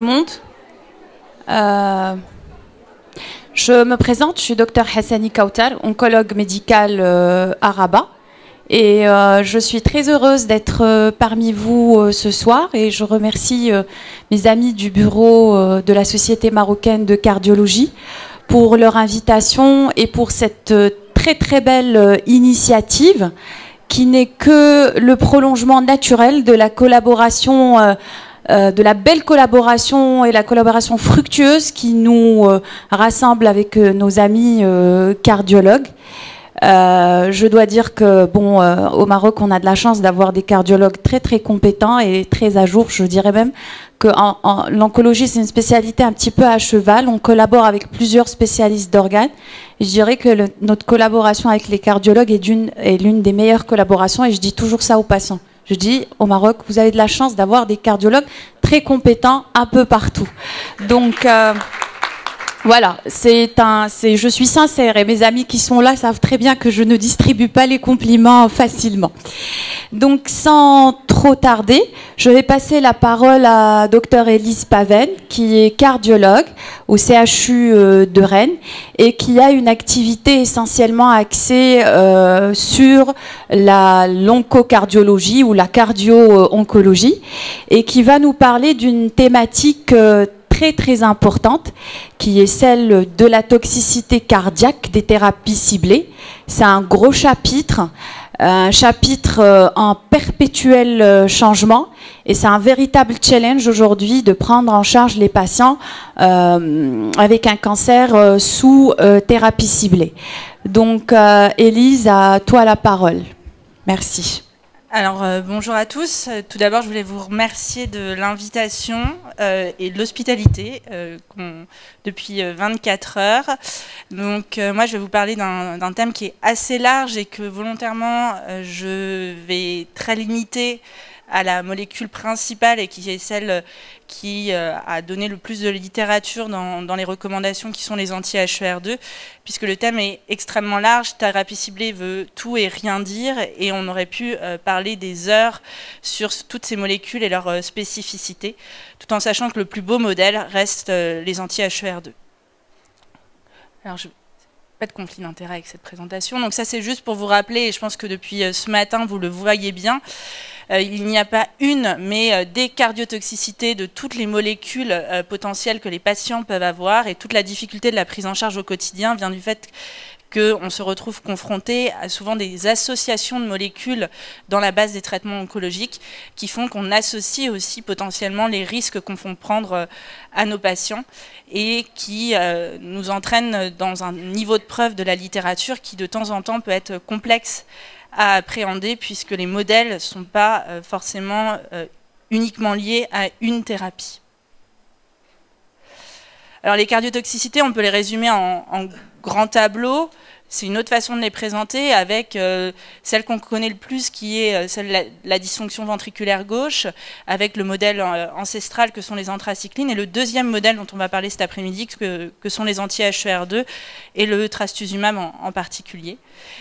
Monde. Je me présente, je suis Dr Hassani Kautar, oncologue médical à Rabat. Et je suis très heureuse d'être parmi vous ce soir et je remercie mes amis du bureau de la Société marocaine de cardiologie pour leur invitation et pour cette très très belle initiative qui n'est que le prolongement naturel de la collaboration de la belle collaboration et la collaboration fructueuse qui nous rassemble avec nos amis cardiologues. Je dois dire que bon, au Maroc, on a de la chance d'avoir des cardiologues très très compétents et très à jour. Je dirais même que l'oncologie, c'est une spécialité un petit peu à cheval. On collabore avec plusieurs spécialistes d'organes. Je dirais que notre collaboration avec les cardiologues est l'une des meilleures collaborations et je dis toujours ça aux patients. Je dis, au Maroc, vous avez de la chance d'avoir des cardiologues très compétents un peu partout. Donc, voilà, je suis sincère et mes amis qui sont là savent très bien que je ne distribue pas les compliments facilement. Donc, sans trop tarder, je vais passer la parole à Dr Elise Paven, qui est cardiologue au CHU de Rennes et qui a une activité essentiellement axée sur l'oncocardiologie ou la cardio-oncologie et qui va nous parler d'une thématique très très importante qui est celle de la toxicité cardiaque des thérapies ciblées. C'est un gros chapitre, un chapitre en perpétuel changement et c'est un véritable challenge aujourd'hui de prendre en charge les patients avec un cancer sous thérapie ciblée. Donc Élise, à toi la parole. Merci. Alors bonjour à tous. Tout d'abord, je voulais vous remercier de l'invitation et de l'hospitalité depuis 24 heures. Donc moi, je vais vous parler d'un thème qui est assez large et que volontairement, je vais très limiter à la molécule principale et qui est celle qui a donné le plus de littérature dans les recommandations qui sont les anti-HER2, puisque le thème est extrêmement large. Thérapie ciblée veut tout et rien dire, et on aurait pu parler des heures sur toutes ces molécules et leurs spécificités, tout en sachant que le plus beau modèle reste les anti-HER2. Alors, pas de conflit d'intérêt avec cette présentation. Donc ça, c'est juste pour vous rappeler, et je pense que depuis ce matin, vous le voyez bien, il n'y a pas une, mais des cardiotoxicités de toutes les molécules potentielles que les patients peuvent avoir, et toute la difficulté de la prise en charge au quotidien vient du fait qu'on se retrouve confronté à souvent des associations de molécules dans la base des traitements oncologiques qui font qu'on associe aussi potentiellement les risques qu'on fait prendre à nos patients et qui nous entraînent dans un niveau de preuve de la littérature qui de temps en temps peut être complexe à appréhender puisque les modèles ne sont pas forcément uniquement liés à une thérapie. Alors les cardiotoxicités, on peut les résumer en grands tableaux. C'est une autre façon de les présenter avec celle qu'on connaît le plus qui est celle de la dysfonction ventriculaire gauche avec le modèle ancestral que sont les anthracyclines et le deuxième modèle dont on va parler cet après-midi que sont les anti-HER2 et le trastuzumab en particulier.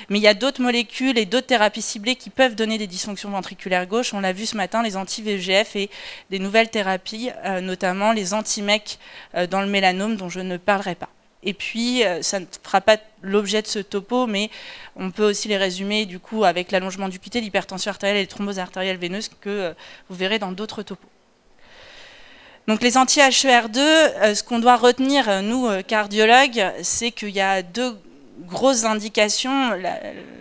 Mais il y a d'autres molécules et d'autres thérapies ciblées qui peuvent donner des dysfonctions ventriculaires gauche. On l'a vu ce matin, les anti-VEGF et des nouvelles thérapies, notamment les anti-MEK dans le mélanome dont je ne parlerai pas. Et puis, ça ne fera pas l'objet de ce topo, mais on peut aussi les résumer du coup avec l'allongement du QT, l'hypertension artérielle et les thromboses artérielles veineuses que vous verrez dans d'autres topos. Donc les anti-HER2, ce qu'on doit retenir, nous, cardiologues, c'est qu'il y a deux grosses indications,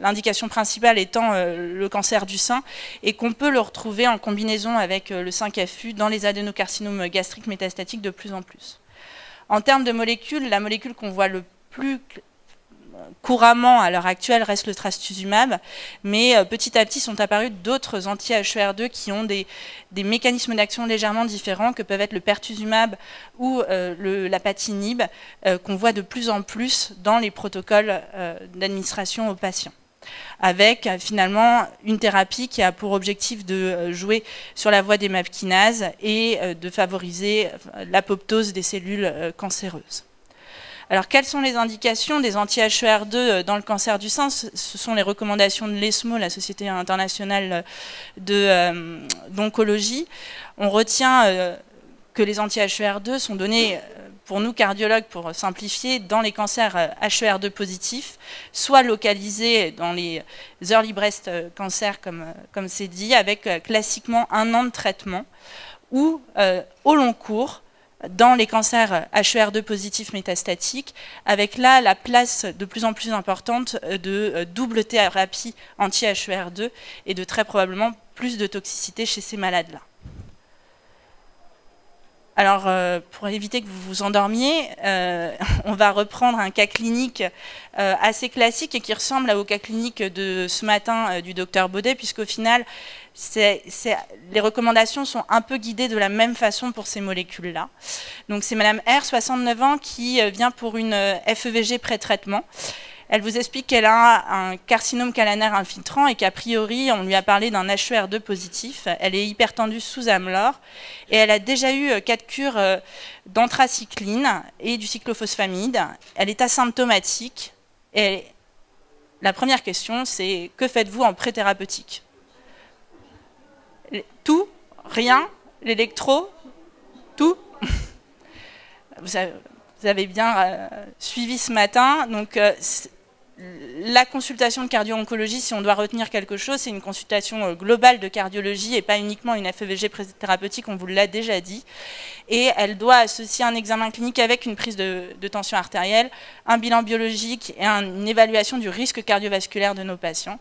l'indication principale étant le cancer du sein, et qu'on peut le retrouver en combinaison avec le 5-FU dans les adénocarcinomes gastriques métastatiques de plus en plus. En termes de molécules, la molécule qu'on voit le plus couramment à l'heure actuelle reste le trastuzumab, mais petit à petit sont apparus d'autres anti-HER2 qui ont des mécanismes d'action légèrement différents que peuvent être le pertuzumab ou l'apatinib qu'on voit de plus en plus dans les protocoles d'administration aux patients, avec finalement une thérapie qui a pour objectif de jouer sur la voie des MAP kinases et de favoriser l'apoptose des cellules cancéreuses. Alors, quelles sont les indications des anti-HER2 dans le cancer du sein? Ce sont les recommandations de l'ESMO, la Société internationale d'oncologie. On retient que les anti-HER2 sont donnés, pour nous cardiologues, pour simplifier, dans les cancers HER2 positifs, soit localisés dans les early breast cancer, comme c'est dit, avec classiquement 1 an de traitement, ou au long cours, dans les cancers HER2 positifs métastatiques, avec là la place de plus en plus importante de double thérapie anti-HER2 et de très probablement plus de toxicité chez ces malades-là. Alors, pour éviter que vous vous endormiez, on va reprendre un cas clinique assez classique et qui ressemble au cas clinique de ce matin du docteur Baudet, puisqu'au final, les recommandations sont un peu guidées de la même façon pour ces molécules-là. Donc, c'est Madame R, 69 ans, qui vient pour une FEVG pré-traitement. Elle vous explique qu'elle a un carcinome calanaire infiltrant et qu'a priori, on lui a parlé d'un HER2 positif. Elle est hypertendue sous Amlor et elle a déjà eu 4 cures d'anthracycline et du cyclophosphamide. Elle est asymptomatique et la première question, c'est que faites-vous en pré-thérapeutique? Tout? Rien? L'électro? Tout? Vous avez bien suivi ce matin. Donc, la consultation de cardio-oncologie, si on doit retenir quelque chose, c'est une consultation globale de cardiologie et pas uniquement une FEVG thérapeutique, on vous l'a déjà dit. Et elle doit associer un examen clinique avec une prise de tension artérielle, un bilan biologique et une évaluation du risque cardiovasculaire de nos patients,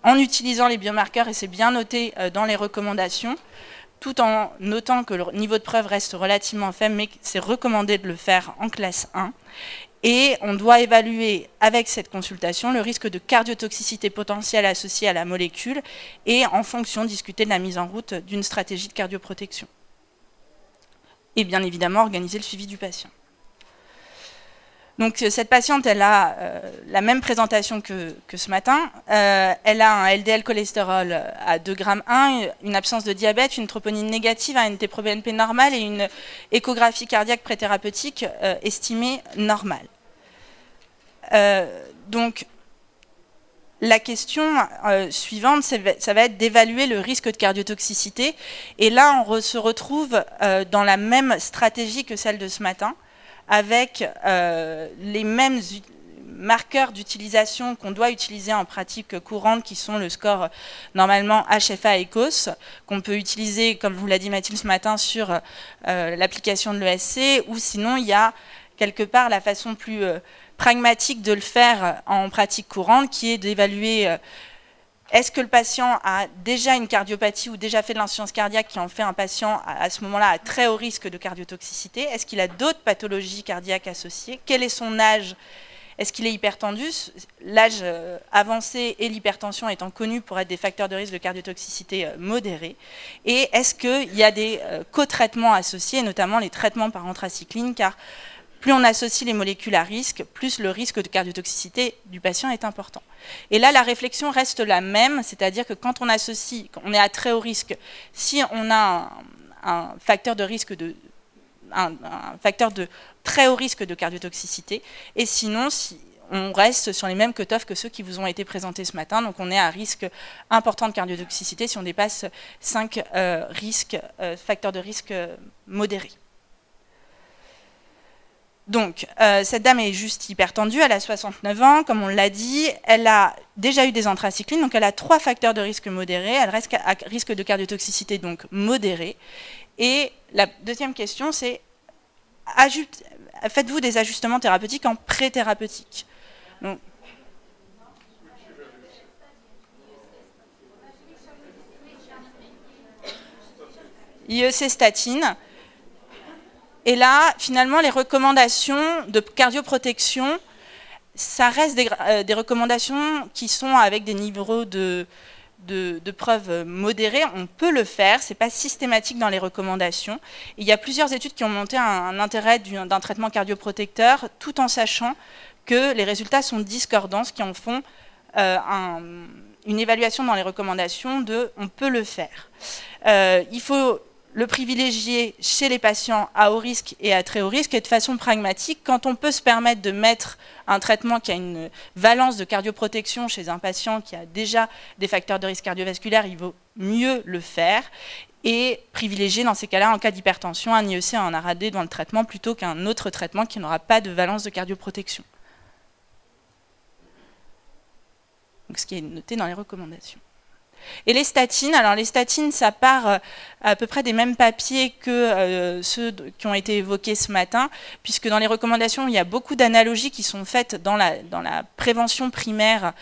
en utilisant les biomarqueurs, et c'est bien noté dans les recommandations, tout en notant que le niveau de preuve reste relativement faible, mais c'est recommandé de le faire en classe 1. Et on doit évaluer avec cette consultation le risque de cardiotoxicité potentielle associée à la molécule et en fonction discuter de la mise en route d'une stratégie de cardioprotection. Et bien évidemment organiser le suivi du patient. Donc cette patiente, elle a la même présentation que ce matin. Elle a un LDL cholestérol à 2,1 g, une absence de diabète, une troponine négative, un NT-proBNP normal et une échographie cardiaque préthérapeutique estimée normale. Donc la question suivante, ça va être d'évaluer le risque de cardiotoxicité. Et là, on se retrouve dans la même stratégie que celle de ce matin, avec les mêmes marqueurs d'utilisation qu'on doit utiliser en pratique courante, qui sont le score normalement HFA-ECOS, qu'on peut utiliser, comme vous l'a dit Mathilde ce matin, sur l'application de l'ESC, ou sinon il y a quelque part la façon plus pragmatique de le faire en pratique courante, qui est d'évaluer est-ce que le patient a déjà une cardiopathie ou déjà fait de l'insuffisance cardiaque qui en fait un patient à ce moment-là à très haut risque de cardiotoxicité? Est-ce qu'il a d'autres pathologies cardiaques associées? Quel est son âge? Est-ce qu'il est hypertendu? L'âge avancé et l'hypertension étant connus pour être des facteurs de risque de cardiotoxicité modérés. Et est-ce qu'il y a des co-traitements associés, notamment les traitements par anthracycline, car plus on associe les molécules à risque, plus le risque de cardiotoxicité du patient est important. Et là, la réflexion reste la même, c'est-à-dire que quand on associe, on est à très haut risque, si on a un facteur de risque un facteur de très haut risque de cardiotoxicité, et sinon, si on reste sur les mêmes cutoffs que ceux qui vous ont été présentés ce matin, donc on est à risque important de cardiotoxicité si on dépasse 5 facteurs de risque modérés. Donc, cette dame est juste hypertendue, elle a 69 ans, comme on l'a dit, elle a déjà eu des anthracyclines, donc elle a 3 facteurs de risque modérés, elle reste à risque de cardiotoxicité, donc modéré. Et la deuxième question, c'est faites-vous des ajustements thérapeutiques en pré-thérapeutique? IEC statine. Et là, finalement, les recommandations de cardioprotection, ça reste des recommandations qui sont avec des niveaux de preuves modérés. On peut le faire, ce n'est pas systématique dans les recommandations. Il y a plusieurs études qui ont montré un intérêt d'un traitement cardioprotecteur, tout en sachant que les résultats sont discordants, ce qui en font une évaluation dans les recommandations de on peut le faire. Il faut le privilégier chez les patients à haut risque et à très haut risque, et de façon pragmatique, quand on peut se permettre de mettre un traitement qui a une valence de cardioprotection chez un patient qui a déjà des facteurs de risque cardiovasculaire, il vaut mieux le faire. et privilégier dans ces cas-là, en cas d'hypertension, un IEC, un ARAD dans le traitement plutôt qu'un autre traitement qui n'aura pas de valence de cardioprotection. Donc, ce qui est noté dans les recommandations. Et les statines, alors les statines, ça part à peu près des mêmes papiers que ceux qui ont été évoqués ce matin, puisque dans les recommandations, il y a beaucoup d'analogies qui sont faites dans la prévention primaire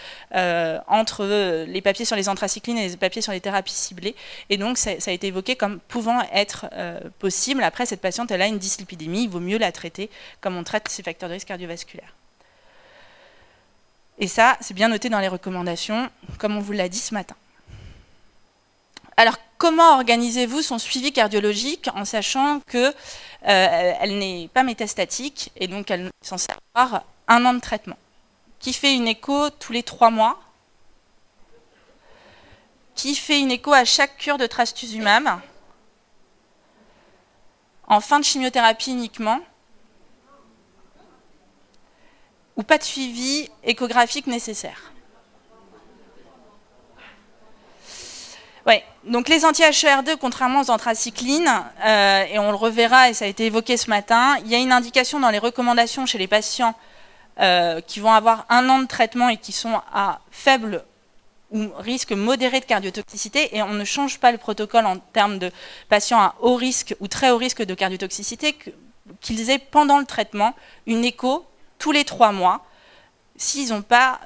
entre les papiers sur les anthracyclines et les papiers sur les thérapies ciblées. Et donc, ça a été évoqué comme pouvant être possible. Après, cette patiente, elle a une dyslipidémie, il vaut mieux la traiter comme on traite ces facteurs de risque cardiovasculaire. Et ça, c'est bien noté dans les recommandations, comme on vous l'a dit ce matin. Alors, comment organisez-vous son suivi cardiologique en sachant qu'elle n'est pas métastatique et donc elle est censée avoir 1 an de traitement? Qui fait une écho tous les 3 mois? Qui fait une écho à chaque cure de trastuzumab? En fin de chimiothérapie uniquement? Ou pas de suivi échographique nécessaire? Ouais, donc les anti-HER2, contrairement aux anthracyclines, et on le reverra et ça a été évoqué ce matin, il y a une indication dans les recommandations chez les patients qui vont avoir 1 an de traitement et qui sont à faible ou risque modéré de cardiotoxicité, et on ne change pas le protocole en termes de patients à haut risque ou très haut risque de cardiotoxicité, qu'ils aient pendant le traitement une écho tous les 3 mois, s'ils n'ont pas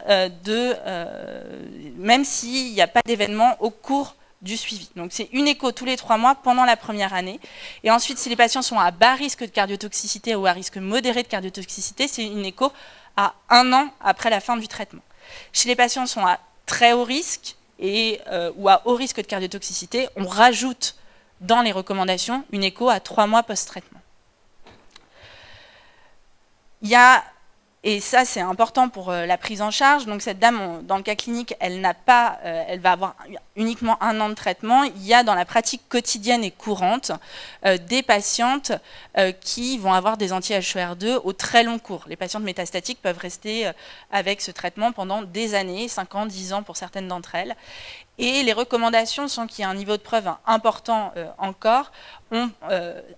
même s'il n'y a pas d'événement au cours du suivi. Donc c'est une écho tous les 3 mois pendant la première année. Et ensuite, si les patients sont à bas risque de cardiotoxicité ou à risque modéré de cardiotoxicité, c'est une écho à 1 an après la fin du traitement. Chez les patients qui sont à très haut risque ou à haut risque de cardiotoxicité, on rajoute dans les recommandations une écho à 3 mois post-traitement. Il y a, et ça c'est important pour la prise en charge, donc cette dame, dans le cas clinique, elle va avoir uniquement 1 an de traitement. Il y a dans la pratique quotidienne et courante des patientes qui vont avoir des anti-HER2 au très long cours. Les patientes métastatiques peuvent rester avec ce traitement pendant des années, 5 ans, 10 ans pour certaines d'entre elles. Et les recommandations, sans qu'il y ait un niveau de preuve important encore, ont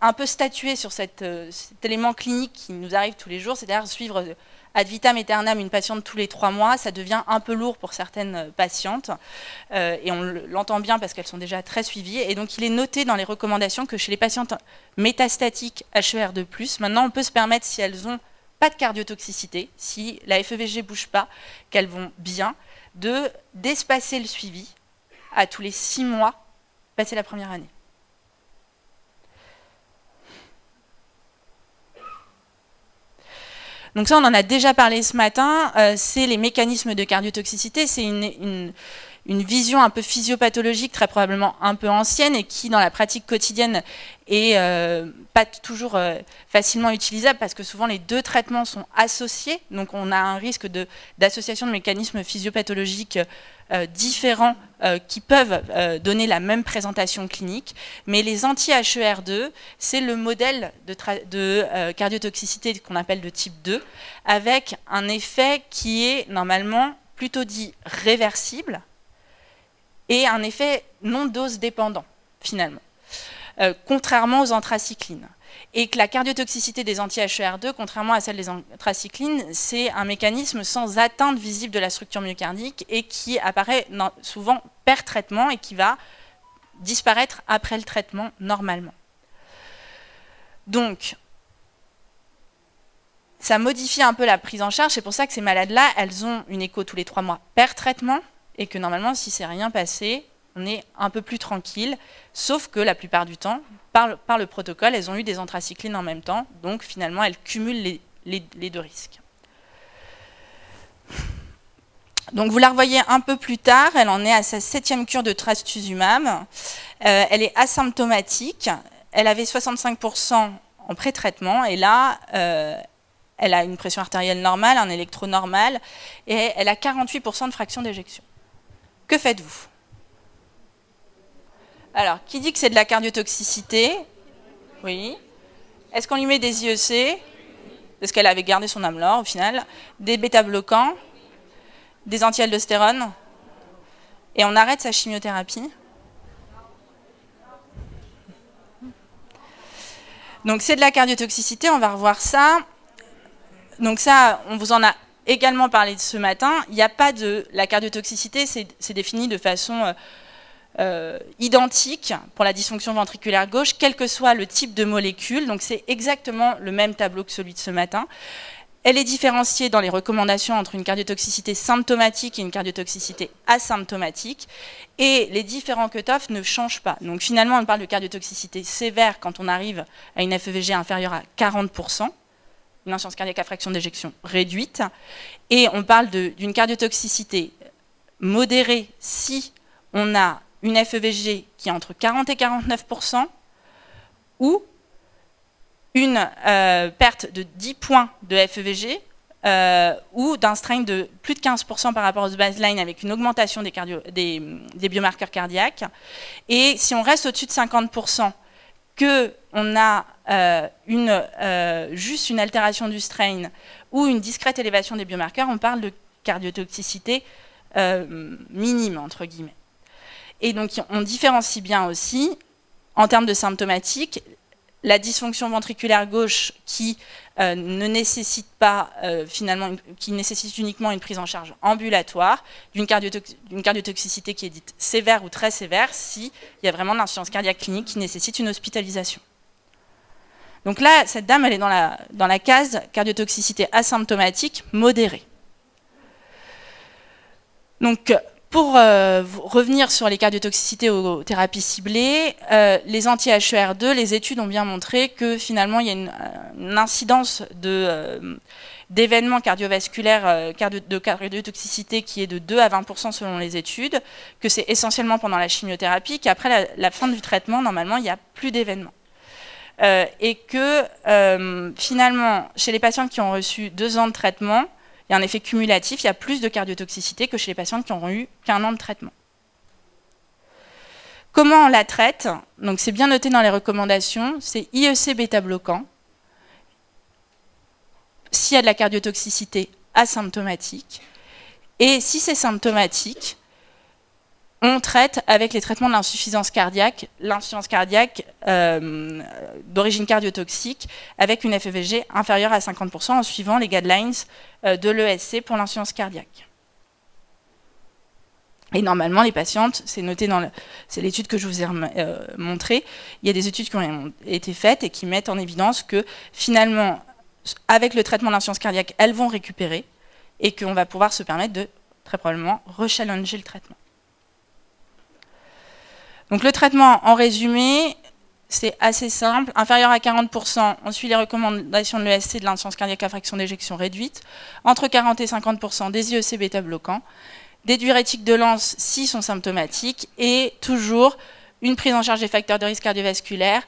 un peu statué sur cet élément clinique qui nous arrive tous les jours, c'est-à-dire suivre ad vitam aeternam une patiente tous les 3 mois. Ça devient un peu lourd pour certaines patientes, et on l'entend bien parce qu'elles sont déjà très suivies. Et donc il est noté dans les recommandations que chez les patientes métastatiques HER2+, maintenant on peut se permettre, si elles n'ont pas de cardiotoxicité, si la FEVG ne bouge pas, qu'elles vont bien, d'espacer le suivi à tous les 6 mois, passer la première année. Donc ça, on en a déjà parlé ce matin, c'est les mécanismes de cardiotoxicité, c'est une vision un peu physiopathologique, très probablement un peu ancienne, et qui, dans la pratique quotidienne, est pas toujours facilement utilisable, parce que souvent les 2 traitements sont associés, donc on a un risque d'association de mécanismes physiopathologiques différents qui peuvent donner la même présentation clinique. Mais les anti-HER2, c'est le modèle de cardiotoxicité qu'on appelle de type 2, avec un effet qui est normalement plutôt dit réversible, et un effet non dose dépendant, finalement, contrairement aux anthracyclines. Et que la cardiotoxicité des anti-HER2, contrairement à celle des anthracyclines, c'est un mécanisme sans atteinte visible de la structure myocardique et qui apparaît souvent per traitement et qui va disparaître après le traitement normalement. Donc, ça modifie un peu la prise en charge, c'est pour ça que ces malades-là, elles ont une écho tous les 3 mois per traitement, et que normalement, si c'est rien passé, on est un peu plus tranquille, sauf que la plupart du temps, par le protocole, elles ont eu des anthracyclines en même temps, donc finalement, elles cumulent les 2 risques. Donc vous la revoyez un peu plus tard, elle en est à sa 7e cure de trastuzumab, elle est asymptomatique, elle avait 65% en pré-traitement, et là, elle a une pression artérielle normale, un électro normal, et elle a 48% de fraction d'éjection. Que faites-vous? Alors, qui dit que c'est de la cardiotoxicité? Oui. Est-ce qu'on lui met des IEC? Parce qu'elle avait gardé son AMLOR au final. Des bêta-bloquants? Des anti-aldostérone? Et on arrête sa chimiothérapie? Donc c'est de la cardiotoxicité, on va revoir ça. Donc ça, on vous en a également parlé ce matin. Il n'y a pas de... La cardiotoxicité, c'est défini de façon identique pour la dysfonction ventriculaire gauche, quel que soit le type de molécule. Donc c'est exactement le même tableau que celui de ce matin. Elle est différenciée dans les recommandations entre une cardiotoxicité symptomatique et une cardiotoxicité asymptomatique. Et les différents cutoffs ne changent pas. Donc finalement, on parle de cardiotoxicité sévère quand on arrive à une FEVG inférieure à 40%, une insuffisance cardiaque à fraction d'éjection réduite. Et on parle d'une cardiotoxicité modérée si on a une FEVG qui est entre 40 et 49%, ou une perte de 10 points de FEVG, ou d'un strain de plus de 15% par rapport au baseline avec une augmentation des biomarqueurs cardiaques. Et si on reste au-dessus de 50%, qu'on a juste une altération du strain ou une discrète élévation des biomarqueurs, on parle de cardiotoxicité minime, entre guillemets. Et donc, on différencie bien aussi, en termes de symptomatique, la dysfonction ventriculaire gauche qui ne nécessite pas, finalement, qui nécessite uniquement une prise en charge ambulatoire, d'une cardiotoxicité qui est dite sévère ou très sévère, s'il y a vraiment de l'insuffisance cardiaque clinique qui nécessite une hospitalisation. Donc là, cette dame, elle est dans la case cardiotoxicité asymptomatique modérée. Donc, pour revenir sur les cardiotoxicités aux thérapies ciblées, les anti-HER2, les études ont bien montré que finalement il y a une incidence d'événements cardiovasculaires de cardiotoxicité qui est de 2 à 20% selon les études, que c'est essentiellement pendant la chimiothérapie, qu'après la fin du traitement, normalement, il n'y a plus d'événements. Et que finalement, chez les patients qui ont reçu 2 ans de traitement, il y a un effet cumulatif, il y a plus de cardiotoxicité que chez les patients qui n'auront eu qu'1 an de traitement. Comment on la traite? Donc c'est bien noté dans les recommandations, c'est IEC bêta-bloquant. S'il y a de la cardiotoxicité asymptomatique, et si c'est symptomatique, on traite avec les traitements de l'insuffisance cardiaque d'origine cardiotoxique, avec une FEVG inférieure à 50% en suivant les guidelines de l'ESC pour l'insuffisance cardiaque. Et normalement, les patientes, c'est noté c'est l'étude que je vous ai montrée, il y a des études qui ont été faites et qui mettent en évidence que finalement, avec le traitement de l'insuffisance cardiaque, elles vont récupérer et qu'on va pouvoir se permettre de, très probablement, rechallenger le traitement. Donc le traitement, en résumé, c'est assez simple. Inférieur à 40%, on suit les recommandations de l'ESC de l'insuffisance cardiaque à fraction d'éjection réduite. Entre 40 et 50%, des IEC bêta-bloquants. Des diurétiques de lance s'ils sont symptomatiques. Et toujours une prise en charge des facteurs de risque cardiovasculaire.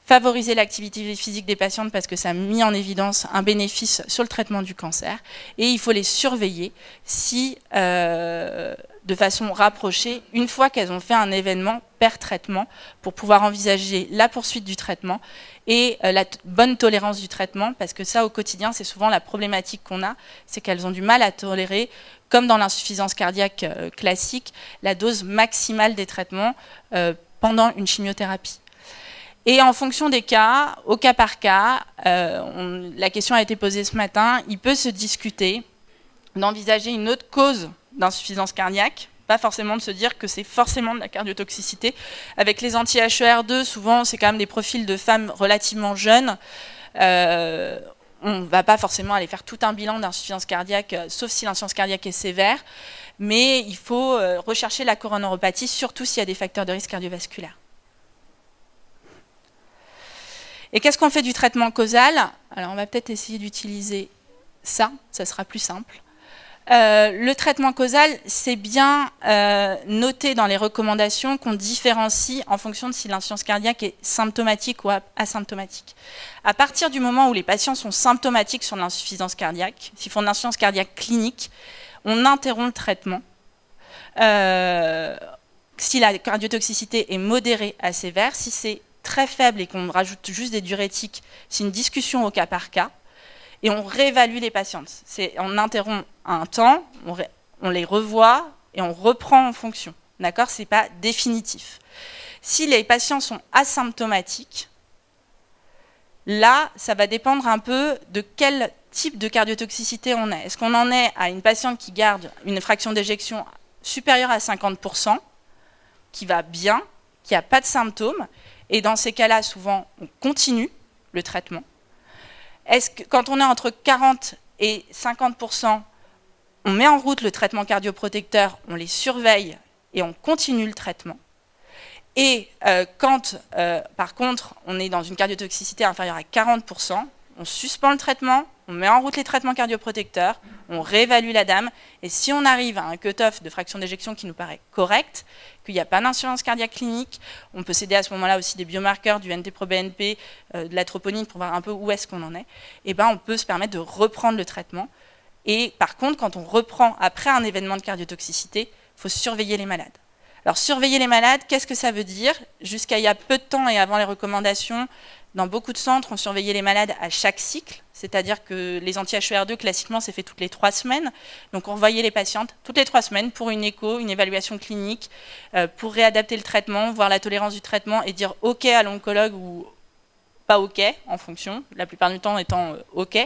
Favoriser l'activité physique des patientes parce que ça a mis en évidence un bénéfice sur le traitement du cancer. Et il faut les surveiller si, de façon rapprochée, une fois qu'elles ont fait un événement per traitement, pour pouvoir envisager la poursuite du traitement et la bonne tolérance du traitement, parce que ça, au quotidien, c'est souvent la problématique qu'on a, c'est qu'elles ont du mal à tolérer, comme dans l'insuffisance cardiaque classique, la dose maximale des traitements pendant une chimiothérapie. Et en fonction des cas, au cas par cas, la question a été posée ce matin, il peut se discuter d'envisager une autre cause d'insuffisance cardiaque, pas forcément de se dire que c'est forcément de la cardiotoxicité. Avec les anti-HER2, souvent, c'est quand même des profils de femmes relativement jeunes. On ne va pas forcément aller faire tout un bilan d'insuffisance cardiaque, sauf si l'insuffisance cardiaque est sévère. Mais il faut rechercher la coronoropathie, surtout s'il y a des facteurs de risque cardiovasculaire. Et qu'est-ce qu'on fait du traitement causal? Alors, on va peut-être essayer d'utiliser ça sera plus simple. Le traitement causal, c'est bien noté dans les recommandations qu'on différencie en fonction de si l'insuffisance cardiaque est symptomatique ou asymptomatique. À partir du moment où les patients sont symptomatiques sur l'insuffisance cardiaque, s'ils font de l'insuffisance cardiaque clinique, on interrompt le traitement. Si la cardiotoxicité est modérée à sévère, si c'est très faible et qu'on rajoute juste des diurétiques, c'est une discussion au cas par cas. Et on réévalue les patientes. On interrompt un temps, on les revoit et on reprend en fonction. D'accord? Ce n'est pas définitif. Si les patients sont asymptomatiques, Là, ça va dépendre un peu de quel type de cardiotoxicité on est. Est-ce qu'on en est à une patiente qui garde une fraction d'éjection supérieure à 50%, qui va bien, qui n'a pas de symptômes, et dans ces cas-là, souvent, on continue le traitement. Est-ce que quand on est entre 40 et 50%, on met en route le traitement cardioprotecteur, on les surveille et on continue le traitement. Et quand, par contre, on est dans une cardiotoxicité inférieure à 40%, on suspend le traitement, on met en route les traitements cardioprotecteurs, on réévalue la dame, et si on arrive à un cut-off de fraction d'éjection qui nous paraît correct, qu'il n'y a pas d'insuffisance cardiaque clinique, on peut s'aider à ce moment-là aussi des biomarqueurs, du NT-proBNP, de la troponine pour voir un peu où est-ce qu'on en est, et ben on peut se permettre de reprendre le traitement. Et par contre, quand on reprend après un événement de cardiotoxicité, il faut surveiller les malades. Alors surveiller les malades, qu'est-ce que ça veut dire? Jusqu'à il y a peu de temps et avant les recommandations, dans beaucoup de centres, on surveillait les malades à chaque cycle, c'est-à-dire que les anti-HER2, classiquement, c'est fait toutes les 3 semaines. Donc on revoyait les patientes toutes les 3 semaines pour une écho, une évaluation clinique, pour réadapter le traitement, voir la tolérance du traitement et dire OK à l'oncologue ou pas OK, en fonction, la plupart du temps étant OK.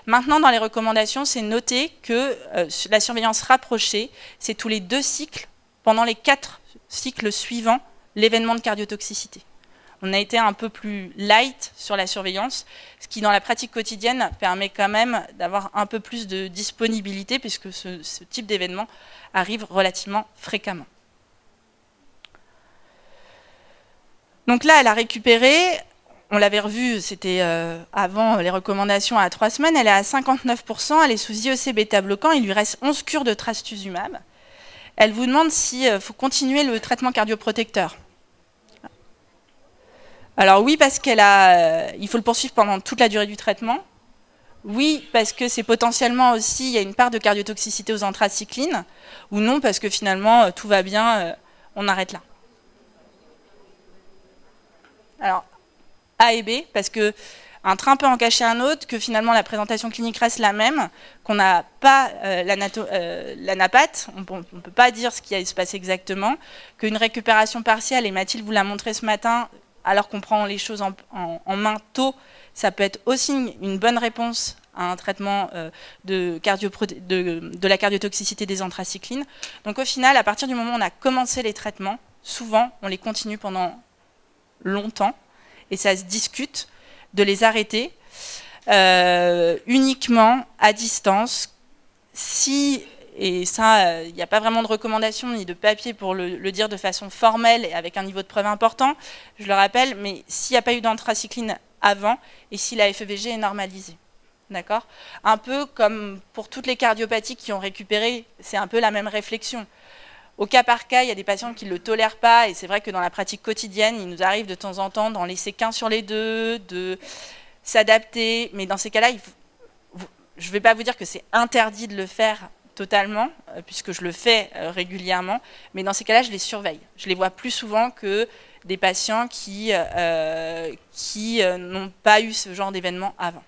Maintenant, dans les recommandations, c'est noté que la surveillance rapprochée, c'est tous les 2 cycles, pendant les 4 cycles suivants, l'événement de cardiotoxicité. On a été un peu plus light sur la surveillance, ce qui dans la pratique quotidienne permet quand même d'avoir un peu plus de disponibilité puisque ce type d'événement arrive relativement fréquemment. Donc là, elle a récupéré, on l'avait revu, c'était avant les recommandations à 3 semaines, elle est à 59%, elle est sous IEC bêta-bloquant, il lui reste 11 cures de trastuzumab. Elle vous demande s'il faut continuer le traitement cardioprotecteur. Alors oui, parce il faut le poursuivre pendant toute la durée du traitement. Oui, parce que c'est potentiellement aussi, il y a une part de cardiotoxicité aux anthracyclines. Ou non, parce que finalement, tout va bien, on arrête là. Alors, A et B, parce que un train peut en cacher un autre, que finalement la présentation clinique reste la même, qu'on n'a pas l'anapathe, on ne peut pas dire ce qui se passe exactement, qu'une récupération partielle, et Mathilde vous l'a montré ce matin, alors qu'on prend les choses en main tôt, ça peut être aussi une bonne réponse à un traitement de la cardiotoxicité des anthracyclines. Donc au final, à partir du moment où on a commencé les traitements, souvent on les continue pendant longtemps, et ça se discute de les arrêter uniquement à distance si... Et ça, il n'y a pas vraiment de recommandation ni de papier pour le dire de façon formelle et avec un niveau de preuve important, je le rappelle, mais s'il n'y a pas eu d'anthracycline avant et si la FEVG est normalisée. D'accord? Un peu comme pour toutes les cardiopathies qui ont récupéré, c'est un peu la même réflexion. Au cas par cas, il y a des patients qui ne le tolèrent pas et c'est vrai que dans la pratique quotidienne, il nous arrive de temps en temps d'en laisser qu'un sur les deux, de s'adapter, mais dans ces cas-là, je ne vais pas vous dire que c'est interdit de le faire totalement, puisque je le fais régulièrement, mais dans ces cas-là, je les surveille. Je les vois plus souvent que des patients qui n'ont pas eu ce genre d'événement avant.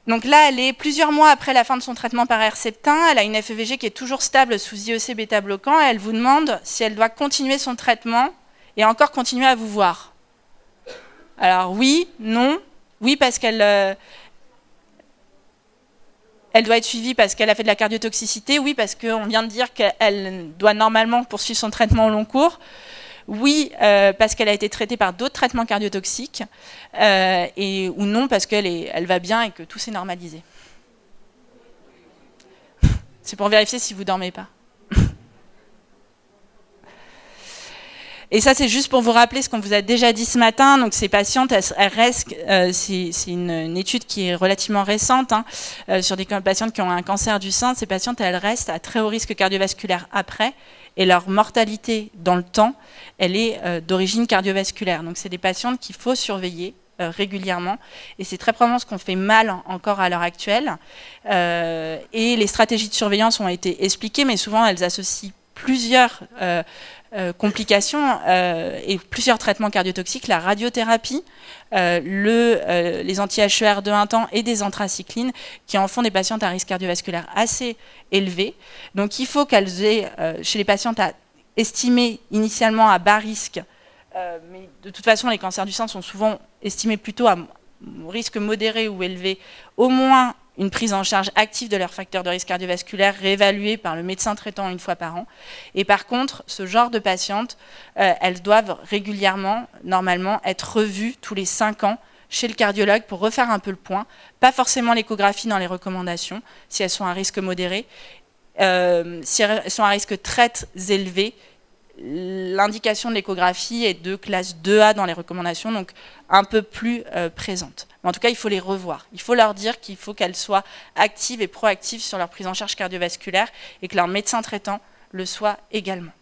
Donc là, elle est plusieurs mois après la fin de son traitement par Herceptin, elle a une FEVG qui est toujours stable sous IEC bêta-bloquant, et elle vous demande si elle doit continuer son traitement et encore continuer à vous voir. Alors oui, non, oui parce qu'elle... Elle doit être suivie parce qu'elle a fait de la cardiotoxicité. Oui, parce qu'on vient de dire qu'elle doit normalement poursuivre son traitement au long cours. Oui, parce qu'elle a été traitée par d'autres traitements cardiotoxiques. Ou non, parce qu'elle va bien et que tout s'est normalisé. C'est pour vérifier si vous ne dormez pas. Et ça, c'est juste pour vous rappeler ce qu'on vous a déjà dit ce matin. Donc, ces patientes, elles restent, c'est une étude qui est relativement récente, hein, sur des patientes qui ont un cancer du sein. Ces patientes, elles restent à très haut risque cardiovasculaire après, et leur mortalité dans le temps, elle est d'origine cardiovasculaire. Donc, c'est des patientes qu'il faut surveiller régulièrement, et c'est très probablement ce qu'on fait mal encore à l'heure actuelle. Et les stratégies de surveillance ont été expliquées, mais souvent, elles associent plusieurs complications et plusieurs traitements cardiotoxiques, la radiothérapie, les anti-HER de un temps et des anthracyclines qui en font des patientes à risque cardiovasculaire assez élevé. Donc il faut qu'elles aient, chez les patientes estimées initialement à bas risque, mais de toute façon, les cancers du sein sont souvent estimés plutôt à risque modéré ou élevé, au moins une prise en charge active de leurs facteurs de risque cardiovasculaire réévalués par le médecin traitant une fois par an. Et par contre, ce genre de patientes, elles doivent régulièrement, normalement, être revues tous les 5 ans chez le cardiologue pour refaire un peu le point. Pas forcément l'échographie dans les recommandations, si elles sont à risque modéré. Si elles sont à risque très élevé, l'indication de l'échographie est de classe 2A dans les recommandations, donc un peu plus présente. Mais en tout cas, il faut les revoir. Il faut leur dire qu'il faut qu'elles soient actives et proactives sur leur prise en charge cardiovasculaire et que leur médecin traitant le soit également.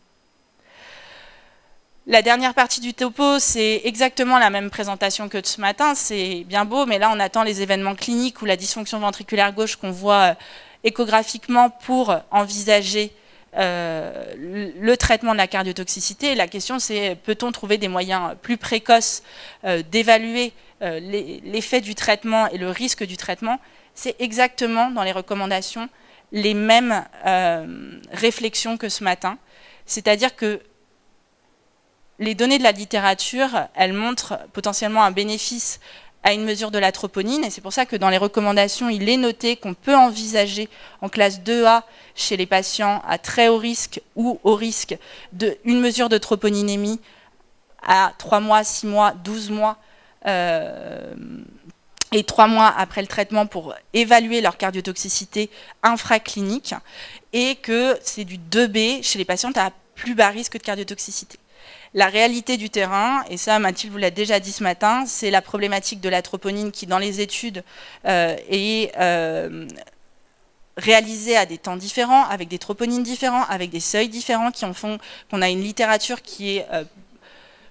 La dernière partie du topo, c'est exactement la même présentation que de ce matin. C'est bien beau, mais là, on attend les événements cliniques ou la dysfonction ventriculaire gauche qu'on voit échographiquement pour envisager le traitement de la cardiotoxicité. La question, c'est peut-on trouver des moyens plus précoces d'évaluer l'effet du traitement et le risque du traitement? C'est exactement dans les recommandations les mêmes réflexions que ce matin. C'est-à-dire que les données de la littérature, elles montrent potentiellement un bénéfice à une mesure de la troponine, et c'est pour ça que dans les recommandations, il est noté qu'on peut envisager en classe 2A chez les patients à très haut risque ou au risque une mesure de troponinémie à 3 mois, 6 mois, 12 mois et 3 mois après le traitement pour évaluer leur cardiotoxicité infraclinique, et que c'est du 2B chez les patientes à plus bas risque de cardiotoxicité. La réalité du terrain, et ça Mathilde vous l'a déjà dit ce matin, c'est la problématique de la troponine qui dans les études est réalisée à des temps différents, avec des troponines différents, avec des seuils différents qui en font qu'on a une littérature qui est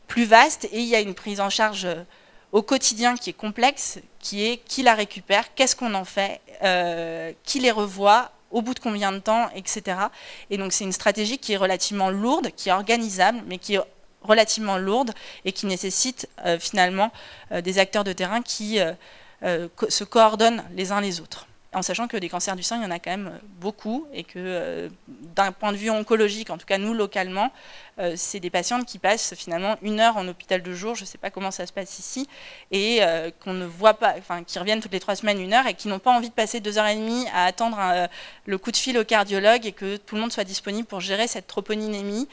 plus vaste, et il y a une prise en charge au quotidien qui est complexe, qui est qui la récupère, qu'est-ce qu'on en fait, qui les revoit, au bout de combien de temps, etc. Et donc c'est une stratégie qui est relativement lourde, qui est organisable, mais qui est relativement lourde et qui nécessite finalement des acteurs de terrain qui se coordonnent les uns les autres. En sachant que des cancers du sein, il y en a quand même beaucoup, et que d'un point de vue oncologique, en tout cas nous localement, c'est des patientes qui passent finalement 1 heure en hôpital de jour, je ne sais pas comment ça se passe ici, et qu'on ne voit pas, enfin qui reviennent toutes les 3 semaines 1 heure, et qui n'ont pas envie de passer 2h30 à attendre le coup de fil au cardiologue, et que tout le monde soit disponible pour gérer cette troponinémie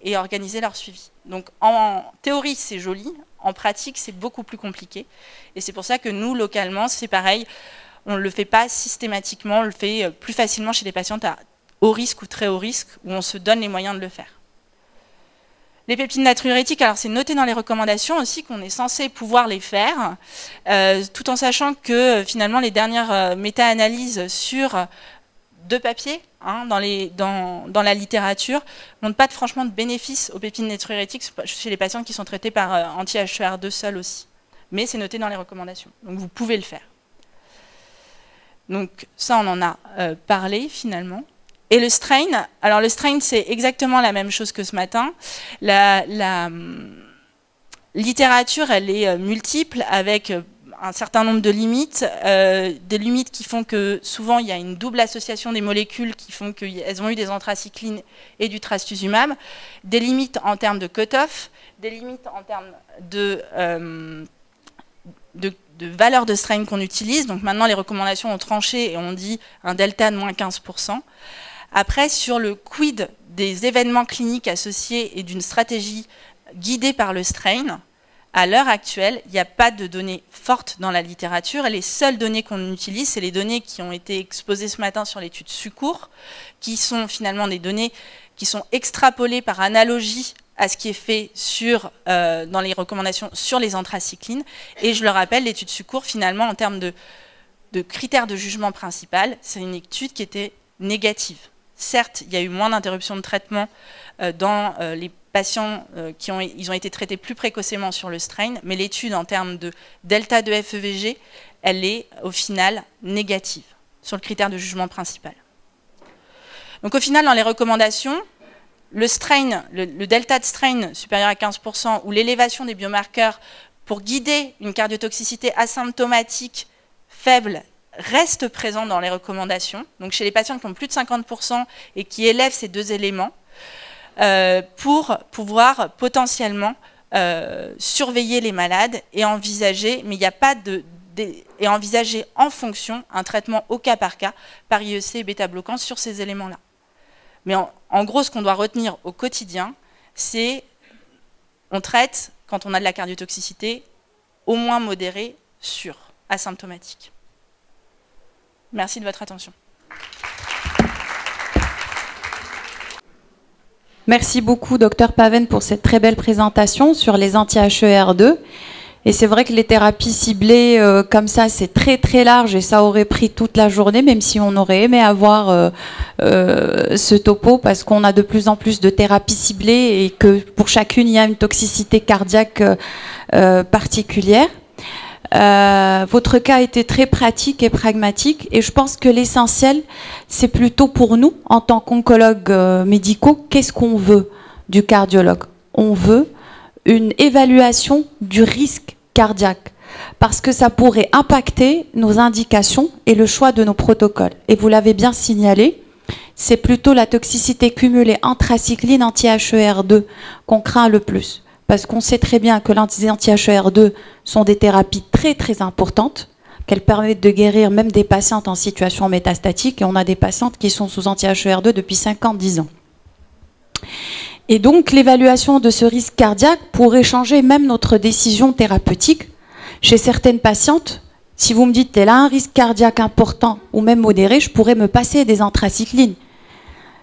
et organiser leur suivi. Donc en théorie c'est joli, en pratique c'est beaucoup plus compliqué, et c'est pour ça que nous localement c'est pareil. On ne le fait pas systématiquement, on le fait plus facilement chez les patientes à haut risque ou très haut risque, où on se donne les moyens de le faire. Les peptides natriurétiques, alors c'est noté dans les recommandations aussi qu'on est censé pouvoir les faire, tout en sachant que finalement les dernières méta-analyses sur 2 papiers dans la littérature n'ont pas franchement de bénéfice aux peptides natriurétiques chez les patients qui sont traités par anti-HER2 seuls aussi. Mais c'est noté dans les recommandations, donc vous pouvez le faire. Donc ça, on en a parlé finalement. Et le strain, alors le strain, c'est exactement la même chose que ce matin. La littérature, elle est multiple, avec un certain nombre de limites, des limites qui font que souvent il y a une double association des molécules qui font qu'elles ont eu des anthracyclines et du trastuzumab, des limites en termes de cut-off, des limites en termes de valeur de strain qu'on utilise. Donc maintenant, les recommandations ont tranché et on dit un delta de moins 15%. Après, sur le quid des événements cliniques associés et d'une stratégie guidée par le strain, à l'heure actuelle, il n'y a pas de données fortes dans la littérature. Et les seules données qu'on utilise, c'est les données qui ont été exposées ce matin sur l'étude SUCOUR, qui sont finalement des données qui sont extrapolées par analogie à ce qui est fait dans les recommandations sur les anthracyclines. Et je le rappelle, l'étude SUCOUR, finalement, en termes de critères de jugement principal, c'est une étude qui était négative. Certes, il y a eu moins d'interruptions de traitement dans les patients ils ont été traités plus précocement sur le strain, mais l'étude en termes de delta de FEVG, elle est au final négative sur le critère de jugement principal. Donc au final, dans les recommandations, le strain, le delta de strain supérieur à 15% ou l'élévation des biomarqueurs pour guider une cardiotoxicité asymptomatique faible reste présent dans les recommandations. Donc chez les patients qui ont plus de 50% et qui élèvent ces 2 éléments, pour pouvoir potentiellement surveiller les malades et envisager, mais il n'y a pas et envisager en fonction un traitement au cas par IEC et bêta-bloquant sur ces éléments-là. Mais en gros, ce qu'on doit retenir au quotidien, c'est on traite, quand on a de la cardiotoxicité, au moins modérée, sûre, asymptomatique. Merci de votre attention. Merci beaucoup, Dr Paven, pour cette très belle présentation sur les anti-HER2. Et c'est vrai que les thérapies ciblées comme ça, c'est très très large et ça aurait pris toute la journée, même si on aurait aimé avoir ce topo, parce qu'on a de plus en plus de thérapies ciblées et que pour chacune, il y a une toxicité cardiaque particulière. Votre cas était très pratique et pragmatique et je pense que l'essentiel, c'est plutôt pour nous, en tant qu'oncologues médicaux, qu'est-ce qu'on veut du cardiologue? On veut une évaluation du risque cardiaque, parce que ça pourrait impacter nos indications et le choix de nos protocoles. Et vous l'avez bien signalé, c'est plutôt la toxicité cumulée anthracycline anti-HER2 qu'on craint le plus. Parce qu'on sait très bien que les anti-HER2 sont des thérapies très très importantes, qu'elles permettent de guérir même des patientes en situation métastatique, et on a des patientes qui sont sous anti-HER2 depuis 50-10 ans. Et donc, l'évaluation de ce risque cardiaque pourrait changer même notre décision thérapeutique. Chez certaines patientes, si vous me dites qu'elle a un risque cardiaque important ou même modéré, je pourrais me passer des anthracyclines.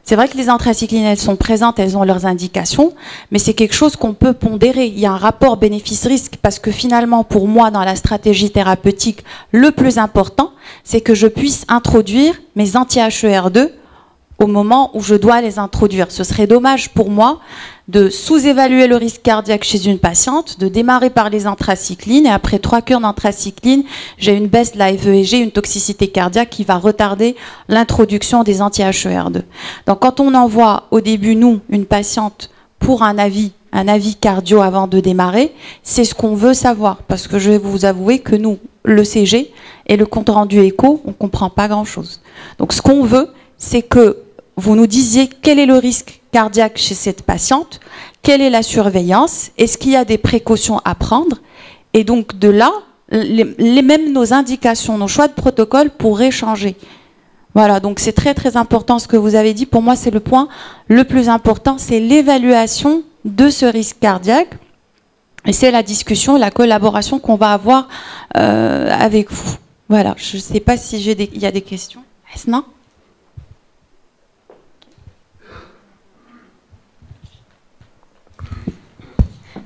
C'est vrai que les anthracyclines, elles sont présentes, elles ont leurs indications, mais c'est quelque chose qu'on peut pondérer. Il y a un rapport bénéfice-risque parce que finalement, pour moi, dans la stratégie thérapeutique, le plus important, c'est que je puisse introduire mes anti-HER2 au moment où je dois les introduire. Ce serait dommage pour moi de sous-évaluer le risque cardiaque chez une patiente, de démarrer par les anthracyclines et après 3 cures d'anthracycline, j'ai une baisse de la FEG, une toxicité cardiaque qui va retarder l'introduction des anti-HER2. Donc quand on envoie au début, nous, une patiente pour un avis cardio avant de démarrer, c'est ce qu'on veut savoir parce que je vais vous avouer que nous, le CG et le compte-rendu écho, on ne comprend pas grand-chose. Donc ce qu'on veut, c'est que vous nous disiez quel est le risque cardiaque chez cette patiente, quelle est la surveillance, est-ce qu'il y a des précautions à prendre, et donc de là, même nos indications, nos choix de protocole pourraient changer. Voilà, donc c'est très très important ce que vous avez dit. Pour moi, c'est le point le plus important, c'est l'évaluation de ce risque cardiaque, et c'est la discussion, la collaboration qu'on va avoir avec vous. Voilà, je ne sais pas si il y a des questions. Non ?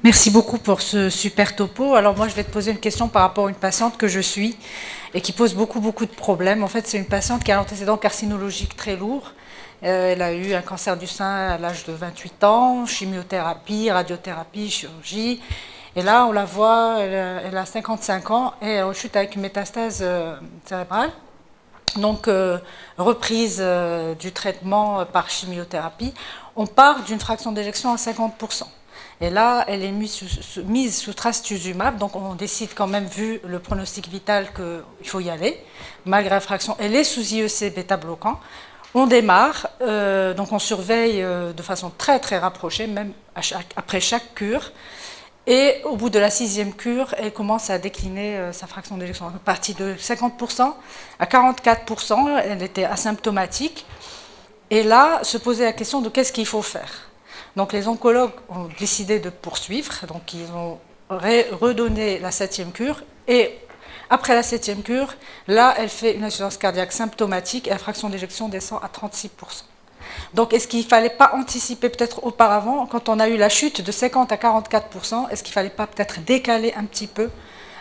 Merci beaucoup pour ce super topo. Alors moi, je vais te poser une question par rapport à une patiente que je suis et qui pose beaucoup de problèmes. En fait, c'est une patiente qui a un antécédent carcinologique très lourd. Elle a eu un cancer du sein à l'âge de 28 ans, chimiothérapie, radiothérapie, chirurgie. Et là, on la voit, elle a 55 ans et elle rechute avec une métastase cérébrale. Donc, reprise du traitement par chimiothérapie. On part d'une fraction d'éjection à 50%. Et là, elle est mise sous trastuzumab, donc on décide quand même, vu le pronostic vital, qu'il faut y aller. Malgré la fraction, elle est sous IEC bêta-bloquant. On démarre, donc on surveille de façon très très rapprochée, même après chaque cure. Et au bout de la 6e cure, elle commence à décliner sa fraction d'éjection. Elle est partie de 50% à 44%, elle était asymptomatique. Et là, se posait la question de qu'est-ce qu'il faut faire. Donc les oncologues ont décidé de poursuivre, donc ils ont redonné la 7e cure, et après la 7e cure, là, elle fait une insuffisance cardiaque symptomatique et la fraction d'éjection descend à 36%. Donc est-ce qu'il ne fallait pas anticiper peut-être auparavant, quand on a eu la chute de 50 à 44%, est-ce qu'il ne fallait pas peut-être décaler un petit peu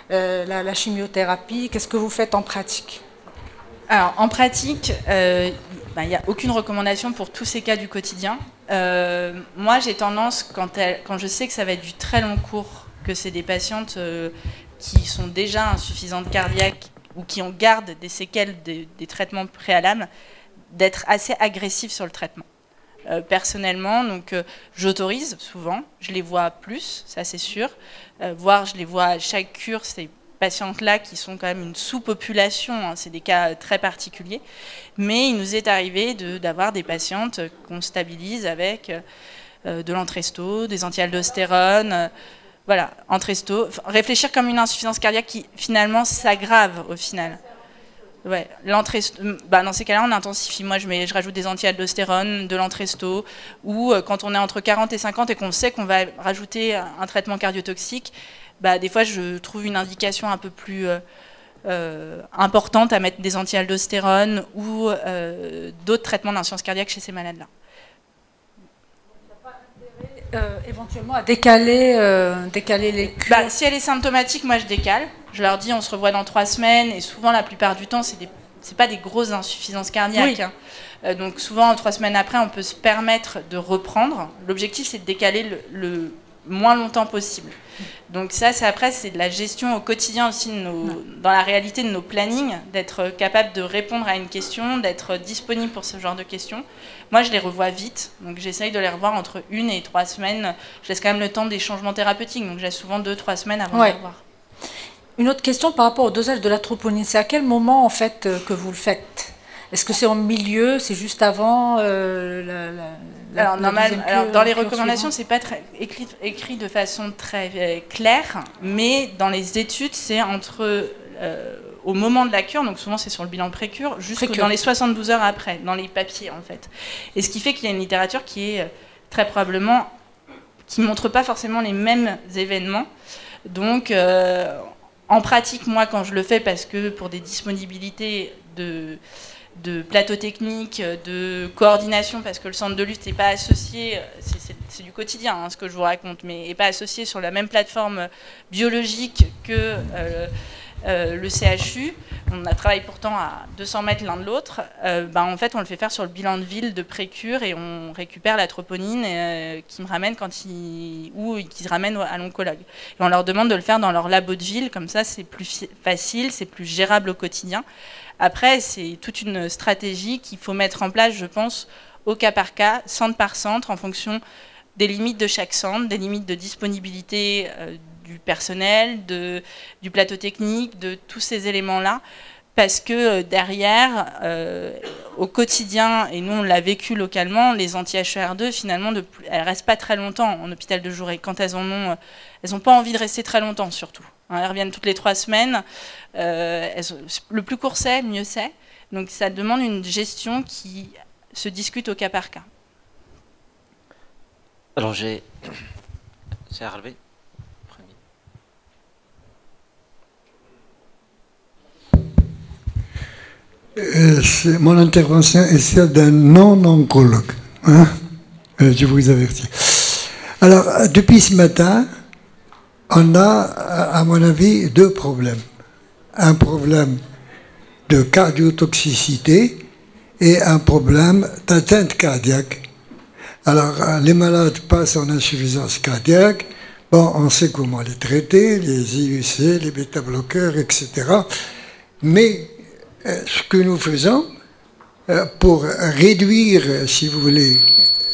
la chimiothérapie? Qu'est-ce que vous faites en pratique? Alors, en pratique, il n'y a aucune recommandation pour tous ces cas du quotidien. Moi, j'ai tendance, quand je sais que ça va être du très long cours, que c'est des patientes qui sont déjà insuffisantes cardiaques ou qui gardent des séquelles des traitements préalables, d'être assez agressif sur le traitement. Personnellement, donc j'autorise souvent, je les vois plus, ça c'est sûr, voire je les vois à chaque cure, ces patientes-là qui sont quand même une sous-population, hein, c'est des cas très particuliers, mais il nous est arrivé d'avoir des patientes qu'on stabilise avec de l'Entresto, des anti-aldostérone, voilà, Entresto, réfléchir comme une insuffisance cardiaque qui finalement s'aggrave au final. Ouais, dans ces cas-là, on intensifie. Moi, je rajoute des anti-aldostérone, de l'Entresto, ou quand on est entre 40 et 50 et qu'on sait qu'on va rajouter un traitement cardiotoxique, des fois, je trouve une indication un peu plus importante à mettre des anti-aldostérone ou d'autres traitements d'insuffisance cardiaque chez ces malades-là. Éventuellement à décaler les cures. Si elle est symptomatique, moi je décale. Je leur dis on se revoit dans 3 semaines et souvent la plupart du temps c'est pas des grosses insuffisances cardiaques. Oui. Donc souvent 3 semaines après on peut se permettre de reprendre. L'objectif c'est de décaler le moins longtemps possible. Donc ça c'est de la gestion au quotidien aussi dans la réalité de nos plannings, d'être capable de répondre à une question, d'être disponible pour ce genre de questions. Moi je les revois vite, donc j'essaye de les revoir entre 1 et 3 semaines. Je laisse quand même le temps des changements thérapeutiques, donc j'ai souvent 2-3 semaines avant de les revoir. Une autre question par rapport au dosage de l'atropinine, c'est à quel moment en fait que vous le faites? Est-ce que c'est en milieu, c'est juste avant Alors dans les recommandations, c'est pas écrit de façon très claire, mais dans les études, c'est au moment de la cure, donc souvent c'est sur le bilan pré-cure, jusque dans les 72 heures après, dans les papiers en fait. Et ce qui fait qu'il y a une littérature qui est très probablement, qui montre pas forcément les mêmes événements. Donc en pratique, moi quand je le fais, parce que pour des disponibilités de plateau technique, de coordination, parce que le centre de lutte n'est pas associé, c'est du quotidien ce que je vous raconte, mais n'est pas associé sur la même plateforme biologique que le CHU. On travaille pourtant à 200 mètres l'un de l'autre. En fait, on le fait faire sur le bilan de ville de précure et on récupère la troponine qui me ramène ou qui se ramène à l'oncologue. Et on leur demande de le faire dans leur labo de ville, comme ça c'est plus facile, c'est plus gérable au quotidien. Après, c'est toute une stratégie qu'il faut mettre en place, je pense, au cas par cas, centre par centre, en fonction des limites de chaque centre, des limites de disponibilité du personnel, du plateau technique, de tous ces éléments-là, parce que derrière, au quotidien, et nous on l'a vécu localement, les anti-HER2, finalement, elles ne restent pas très longtemps en hôpital de jour, et quand elles n'ont pas envie de rester très longtemps, surtout. Elles reviennent toutes les 3 semaines. Le plus court c'est, mieux c'est. Donc ça demande une gestion qui se discute au cas par cas. Alors c'est Harvey. Mon intervention est celle d'un non-oncologue. Je vous avertis. Alors, depuis ce matin, on a, à mon avis, 2 problèmes. Un problème de cardiotoxicité et un problème d'atteinte cardiaque. Alors, les malades passent en insuffisance cardiaque. Bon, on sait comment les traiter, les IUC, les bêta-bloqueurs, etc. Mais ce que nous faisons pour réduire, si vous voulez,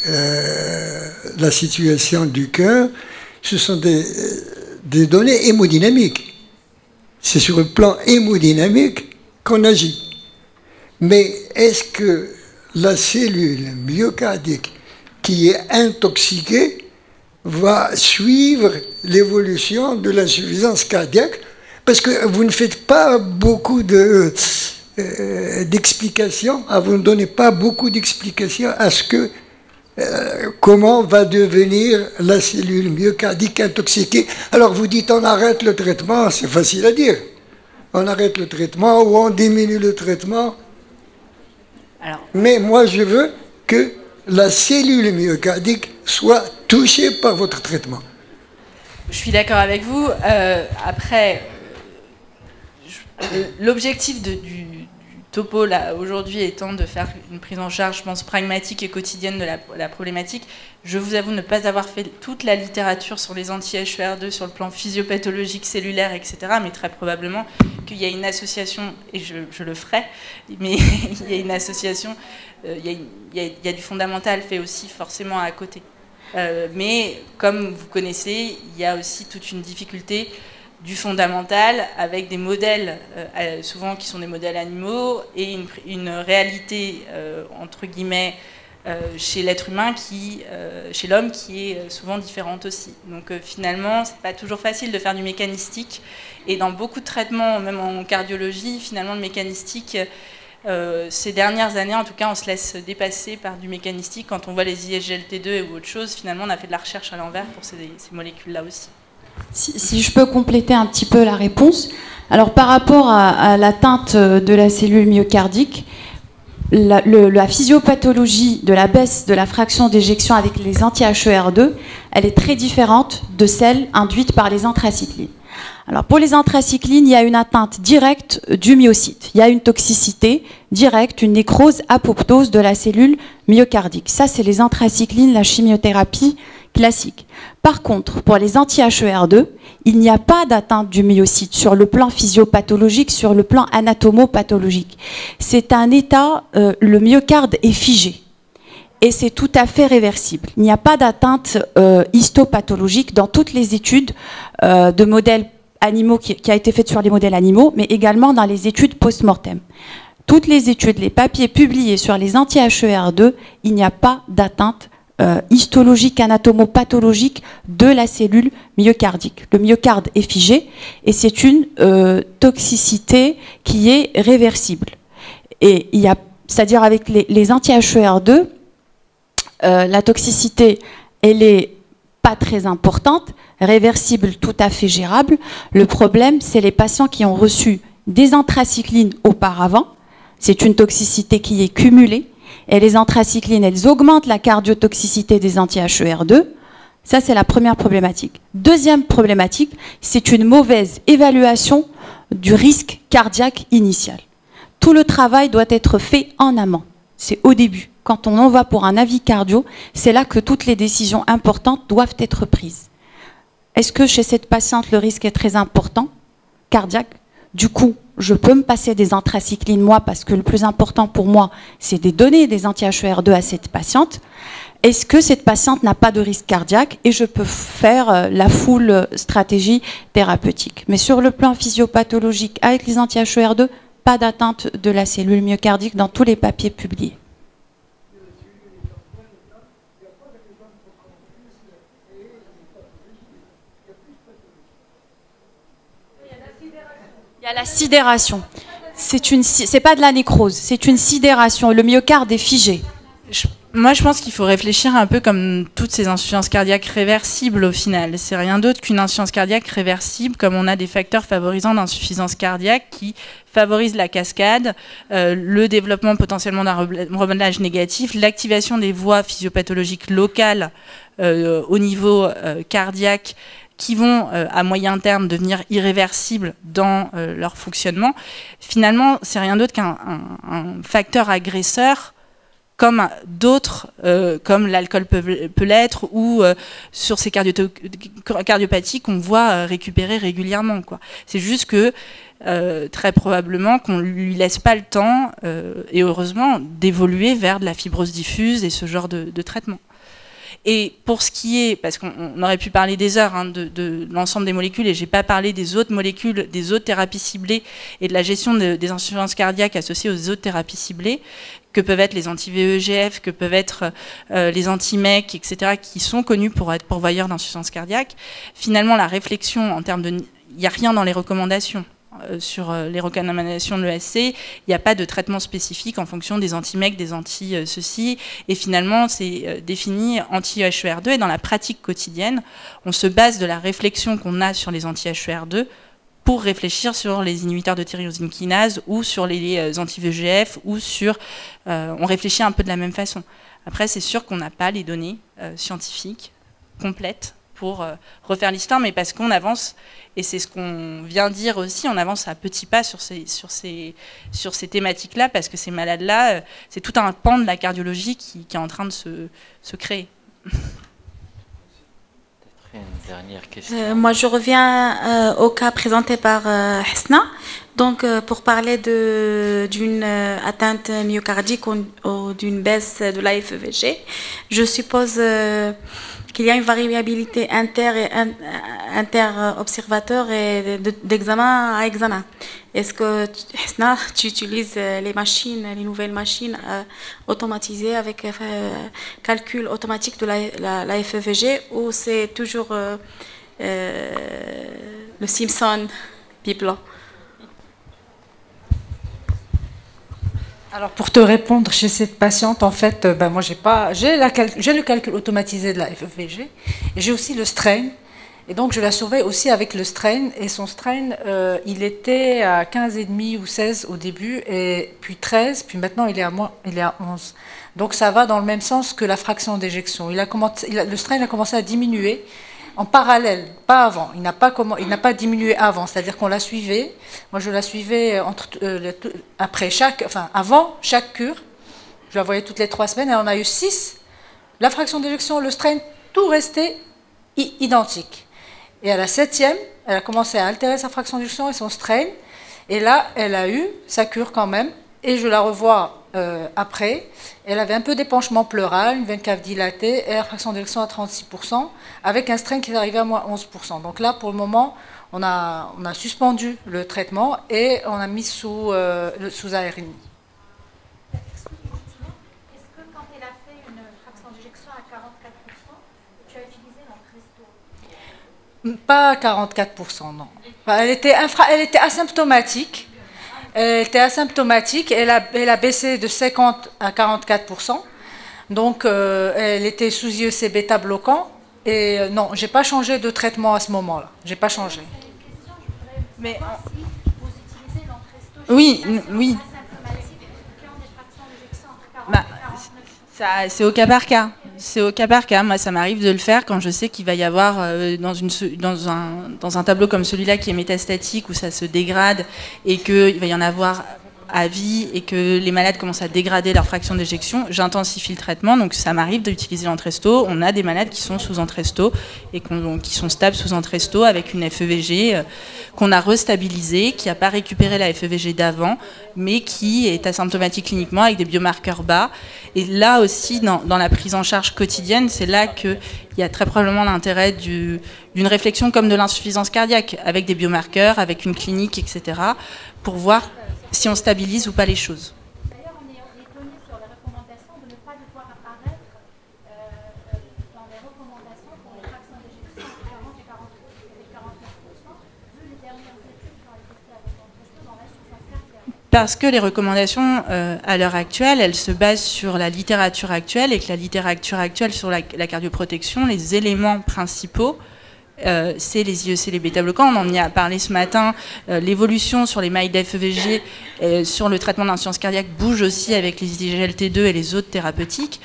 la situation du cœur, ce sont des données hémodynamiques. C'est sur le plan hémodynamique qu'on agit. Mais est-ce que la cellule myocardique qui est intoxiquée va suivre l'évolution de l'insuffisance cardiaque? Parce que vous ne faites pas beaucoup d'explications, vous ne donnez pas beaucoup d'explications à ce que comment va devenir la cellule myocardique intoxiquée. Alors vous dites on arrête le traitement, c'est facile à dire. On arrête le traitement ou on diminue le traitement. Mais moi je veux que la cellule myocardique soit touchée par votre traitement. Je suis d'accord avec vous. Après, l'objectif du topo là aujourd'hui étant de faire une prise en charge, je pense, pragmatique et quotidienne de la problématique. Je vous avoue ne pas avoir fait toute la littérature sur les anti-HER2 sur le plan physiopathologique, cellulaire, etc. Mais très probablement qu'il y a une association, et je le ferai, mais il y a une association, il y a du fondamental fait aussi forcément à côté. Mais comme vous connaissez, il y a aussi toute une difficulté du fondamental avec des modèles, souvent qui sont des modèles animaux, et une réalité, entre guillemets, chez l'être humain, chez l'homme, qui est souvent différente aussi. Donc finalement, c'est pas toujours facile de faire du mécanistique. Et dans beaucoup de traitements, même en cardiologie, finalement, le mécanistique, ces dernières années, en tout cas, on se laisse dépasser par du mécanistique. Quand on voit les ISGLT2 ou autre chose, finalement, on a fait de la recherche à l'envers pour ces molécules-là aussi. Si je peux compléter un petit peu la réponse. Alors, par rapport à l'atteinte de la cellule myocardique, la physiopathologie de la baisse de la fraction d'éjection avec les anti-HER2, elle est très différente de celle induite par les anthracyclines. Alors pour les anthracyclines, il y a une atteinte directe du myocyte. Il y a une toxicité directe, une nécrose, apoptose de la cellule myocardique. Ça, c'est les anthracyclines, la chimiothérapie classique. Par contre, pour les anti-HER2, il n'y a pas d'atteinte du myocyte sur le plan physiopathologique, sur le plan anatomopathologique. C'est un état, le myocarde est figé. Et c'est tout à fait réversible. Il n'y a pas d'atteinte histopathologique dans toutes les études de modèles animaux qui a été faite sur les modèles animaux, mais également dans les études post-mortem. Toutes les études, les papiers publiés sur les anti-HER2, il n'y a pas d'atteinte histologique, anatomopathologique de la cellule myocardique. Le myocarde est figé et c'est une toxicité qui est réversible. Et il y a, c'est-à-dire avec les anti-HER2, la toxicité, elle est pas très importante, réversible, tout à fait gérable. Le problème, c'est les patients qui ont reçu des anthracyclines auparavant. C'est une toxicité qui est cumulée. Et les anthracyclines, elles augmentent la cardiotoxicité des anti-HER2. Ça, c'est la première problématique. Deuxième problématique, c'est une mauvaise évaluation du risque cardiaque initial. Tout le travail doit être fait en amont. C'est au début. Quand on en va pour un avis cardio, c'est là que toutes les décisions importantes doivent être prises. Est-ce que chez cette patiente, le risque est très important, cardiaque? Du coup, je peux me passer des anthracyclines, moi, parce que le plus important pour moi, c'est de donner des anti-HER2 à cette patiente. Est-ce que cette patiente n'a pas de risque cardiaque et je peux faire la full stratégie thérapeutique? Mais sur le plan physiopathologique, avec les anti-HER2, pas d'atteinte de la cellule myocardique dans tous les papiers publiés. Il y a la sidération. C'est pas de la nécrose, c'est une sidération. Le myocarde est figé. Moi, je pense qu'il faut réfléchir un peu comme toutes ces insuffisances cardiaques réversibles au final. C'est rien d'autre qu'une insuffisance cardiaque réversible, comme on a des facteurs favorisants d'insuffisance cardiaque qui favorisent la cascade, le développement potentiellement d'un remodelage négatif, l'activation des voies physiopathologiques locales au niveau cardiaque qui vont à moyen terme devenir irréversibles dans leur fonctionnement. Finalement, c'est rien d'autre qu'un facteur agresseur comme d'autres, comme l'alcool peut l'être, ou sur ces cardiopathies qu'on voit récupérer régulièrement, quoi. C'est juste que très probablement qu'on ne lui laisse pas le temps, et heureusement, d'évoluer vers de la fibrose diffuse et ce genre de traitement. Et pour ce qui est, parce qu'on aurait pu parler des heures hein, de l'ensemble des molécules, et je n'ai pas parlé des autres molécules, des autres thérapies ciblées et de la gestion des insuffisances cardiaques associées aux autres thérapies ciblées, que peuvent être les anti-VEGF, que peuvent être les anti-MEC, etc., qui sont connus pour être pourvoyeurs d'insuffisance cardiaque. Finalement, la réflexion en termes de... Il n'y a rien dans les recommandations. Sur les recommandations de l'ESC, il n'y a pas de traitement spécifique en fonction des anti-MEC, des anti-ceci, et finalement c'est défini anti-HER2, et dans la pratique quotidienne, on se base de la réflexion qu'on a sur les anti-HER2 pour réfléchir sur les inhibiteurs de tyrosine kinase ou sur les anti-VEGF, ou sur... on réfléchit un peu de la même façon. Après, c'est sûr qu'on n'a pas les données scientifiques complètes pour refaire l'histoire, mais parce qu'on avance, et c'est ce qu'on vient dire aussi, on avance à petits pas sur ces thématiques-là, parce que ces malades-là, c'est tout un pan de la cardiologie qui est en train de se créer. Une dernière question. Moi, je reviens au cas présenté par Hesna. Donc, pour parler d'une atteinte myocardique ou d'une baisse de la FEVG, je suppose qu'il y a une variabilité inter-observateur et d'examen à examen. Est-ce que tu utilises les nouvelles machines automatisées avec calcul automatique de la FEVG, ou c'est toujours le Simpson people? Alors, pour te répondre, chez cette patiente, en fait, moi, j'ai le calcul automatisé de la FEVG, et j'ai aussi le strain, et donc je la surveille aussi avec le strain, et son strain, il était à 15,5 ou 16 au début, et puis 13, puis maintenant il est à 11. Donc ça va dans le même sens que la fraction d'éjection. Le strain a commencé à diminuer en parallèle, pas avant. Il n'a pas diminué avant, c'est-à-dire qu'on la suivait. Moi, je la suivais avant chaque cure. Je la voyais toutes les 3 semaines, et on a eu 6. La fraction d'éjection, le strain, tout restait identique. Et à la 7e, elle a commencé à altérer sa fraction d'éjection et son strain. Et là, elle a eu sa cure quand même. Et je la revois après. Elle avait un peu d'épanchement pleural, une veine cave dilatée et la fraction d'éjection à 36%, avec un strain qui est arrivé à moins 11%. Donc là, pour le moment, on a suspendu le traitement et on a mis sous ARNI. Est-ce que quand elle a fait une fraction d'éjection à 44%, tu as utilisé l'Entresto? Pas à 44%, non. Elle était asymptomatique. Elle était asymptomatique, elle a baissé de 50 à 44%. Donc, elle était sous IEC bêta-bloquant. Et non, je n'ai pas changé de traitement à ce moment-là. Je n'ai pas changé. Mais vous utilisez l'Entresto oui. C'est au cas par cas. C'est au cas par cas. Moi, ça m'arrive de le faire quand je sais qu'il va y avoir, dans un tableau comme celui-là qui est métastatique, où ça se dégrade et qu'il va y en avoir à vie et que les malades commencent à dégrader leur fraction d'éjection, j'intensifie le traitement. Donc ça m'arrive d'utiliser l'Entresto. On a des malades qui sont sous Entresto et qui sont stables sous Entresto avec une FEVG qu'on a restabilisée, qui n'a pas récupéré la FEVG d'avant, mais qui est asymptomatique cliniquement avec des biomarqueurs bas. Et là aussi, dans la prise en charge quotidienne, c'est là qu'il y a très probablement l'intérêt d'une réflexion comme de l'insuffisance cardiaque, avec des biomarqueurs, avec une clinique, etc., pour voir si on stabilise ou pas les choses. D'ailleurs, on est étonné sur les recommandations de ne pas devoir apparaître dans les recommandations pour les fractions d'éjection entre 40 et 49%, vu les dernières études qui ont été faites avec l'Entresto dans l'insuffisance cardiaque. Parce que les recommandations, à l'heure actuelle, elles se basent sur la littérature actuelle, et que la littérature actuelle sur la cardioprotection, les éléments principaux, c'est les IEC, les bêta-bloquants. On en y a parlé ce matin. L'évolution sur les mailles d'FEVG, sur le traitement d'insuffisance cardiaque bouge aussi avec les IGLT2 et les autres thérapeutiques.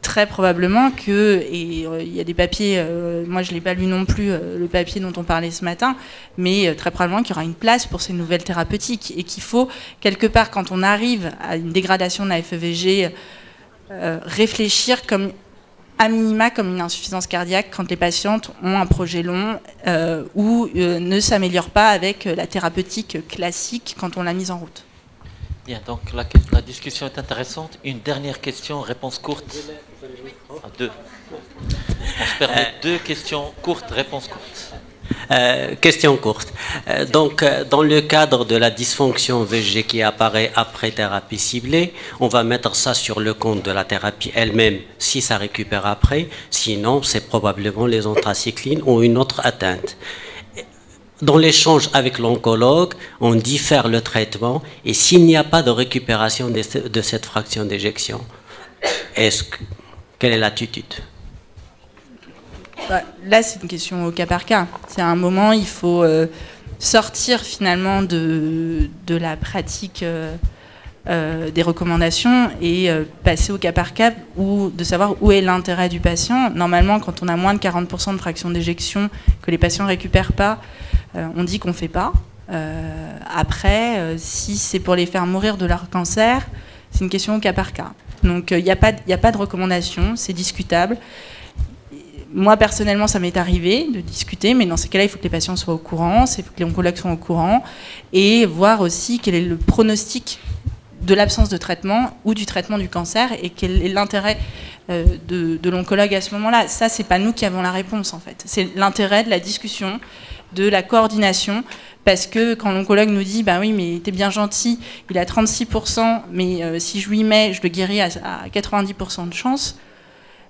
Très probablement que, et il y a des papiers, moi je ne l'ai pas lu non plus, le papier dont on parlait ce matin, mais très probablement qu'il y aura une place pour ces nouvelles thérapeutiques, et qu'il faut, quelque part, quand on arrive à une dégradation de la FEVG, réfléchir comme à minima comme une insuffisance cardiaque quand les patientes ont un projet long ou ne s'améliorent pas avec la thérapeutique classique quand on l'a mise en route. Bien, donc la discussion est intéressante. Une dernière question, réponse courte. Deux. On se permet 2 questions courtes, réponse courte. Question courte. Donc, dans le cadre de la dysfonction VG qui apparaît après thérapie ciblée, on va mettre ça sur le compte de la thérapie elle-même si ça récupère après. Sinon, c'est probablement les anthracyclines ou une autre atteinte. Dans l'échange avec l'oncologue, on diffère le traitement, et s'il n'y a pas de récupération de cette fraction d'éjection, quelle est l'attitude? Là, c'est une question au cas par cas. C'est un moment, il faut sortir finalement de la pratique des recommandations et passer au cas par cas, ou de savoir où est l'intérêt du patient. Normalement, quand on a moins de 40% de fraction d'éjection, que les patients ne récupèrent pas, on dit qu'on ne fait pas. Après, si c'est pour les faire mourir de leur cancer, c'est une question au cas par cas. Donc, il n'y a pas de recommandation, c'est discutable. moi, personnellement, ça m'est arrivé de discuter, mais dans ces cas-là, il faut que les patients soient au courant, il faut que les oncologues soient au courant, et voir aussi quel est le pronostic de l'absence de traitement ou du traitement du cancer, et quel est l'intérêt de l'oncologue à ce moment-là. Ça, c'est pas nous qui avons la réponse, en fait. C'est l'intérêt de la discussion, de la coordination, parce que quand l'oncologue nous dit « bah oui, mais t'es bien gentil, il a 36%, mais si je lui mets, je le guéris à 90% de chance »,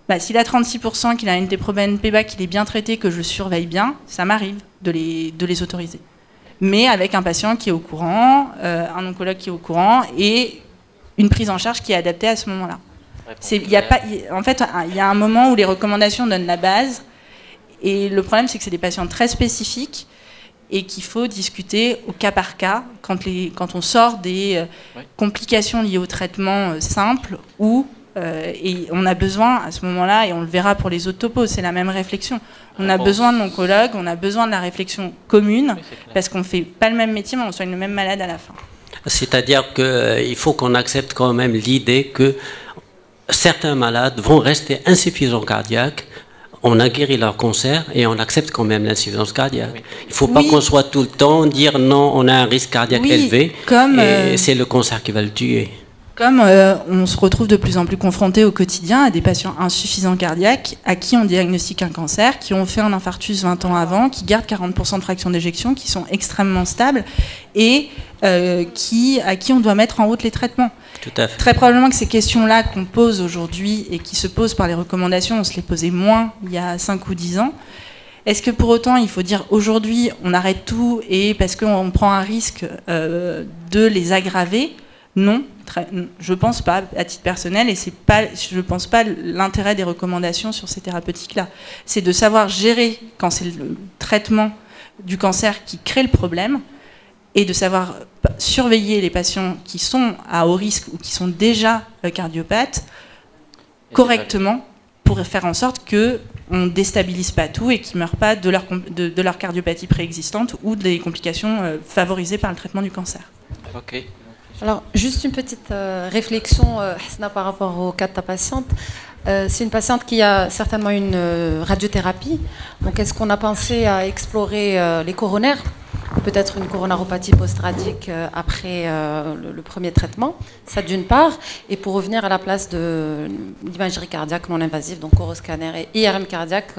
bah, s'il a 36%, qu'il a une TPROBNP, qu'il est bien traité, que je surveille bien, ça m'arrive de les autoriser. Mais avec un patient qui est au courant, un oncologue qui est au courant, et une prise en charge qui est adaptée à ce moment-là. En fait, il y a un moment où les recommandations donnent la base, et le problème, c'est que c'est des patients très spécifiques, et qu'il faut discuter au cas par cas, quand on sort des complications liées au traitement simple, et on a besoin, à ce moment-là, et on le verra pour les autres topos, c'est la même réflexion, on a besoin de l'oncologue, on a besoin de la réflexion commune, parce qu'on ne fait pas le même métier, mais on soigne le même malade à la fin. C'est-à-dire qu'il faut qu'on accepte quand même l'idée que certains malades vont rester insuffisants cardiaques, on a guéri leur cancer et on accepte quand même l'insuffisance cardiaque. Il ne faut pas qu'on soit tout le temps dire non, on a un risque cardiaque élevé, et c'est le cancer qui va le tuer. Comme on se retrouve de plus en plus confronté au quotidien à des patients insuffisants cardiaques à qui on diagnostique un cancer, qui ont fait un infarctus 20 ans avant, qui gardent 40% de fraction d'éjection, qui sont extrêmement stables et à qui on doit mettre en route les traitements. Tout à fait. Très probablement que ces questions-là qu'on pose aujourd'hui et qui se posent par les recommandations, on se les posait moins il y a 5 ou 10 ans. Est-ce que pour autant, il faut dire aujourd'hui, on arrête tout et parce qu'on prend un risque de les aggraver? Non, je ne pense pas, à titre personnel, et je ne pense pas l'intérêt des recommandations sur ces thérapeutiques-là. C'est de savoir gérer quand c'est le traitement du cancer qui crée le problème, et de savoir surveiller les patients qui sont à haut risque ou qui sont déjà cardiopathes correctement pour faire en sorte qu'on ne déstabilise pas tout et qu'ils ne meurent pas de leur cardiopathie préexistante ou des complications favorisées par le traitement du cancer. Ok. Alors, juste une petite réflexion, Hasna, par rapport au cas de ta patiente. C'est une patiente qui a certainement une radiothérapie. Donc, est-ce qu'on a pensé à explorer les coronaires? Peut-être une coronaropathie post-radique après le premier traitement, ça d'une part. Et pour revenir à la place de l'imagerie cardiaque non invasive, donc coroscanner et IRM cardiaque,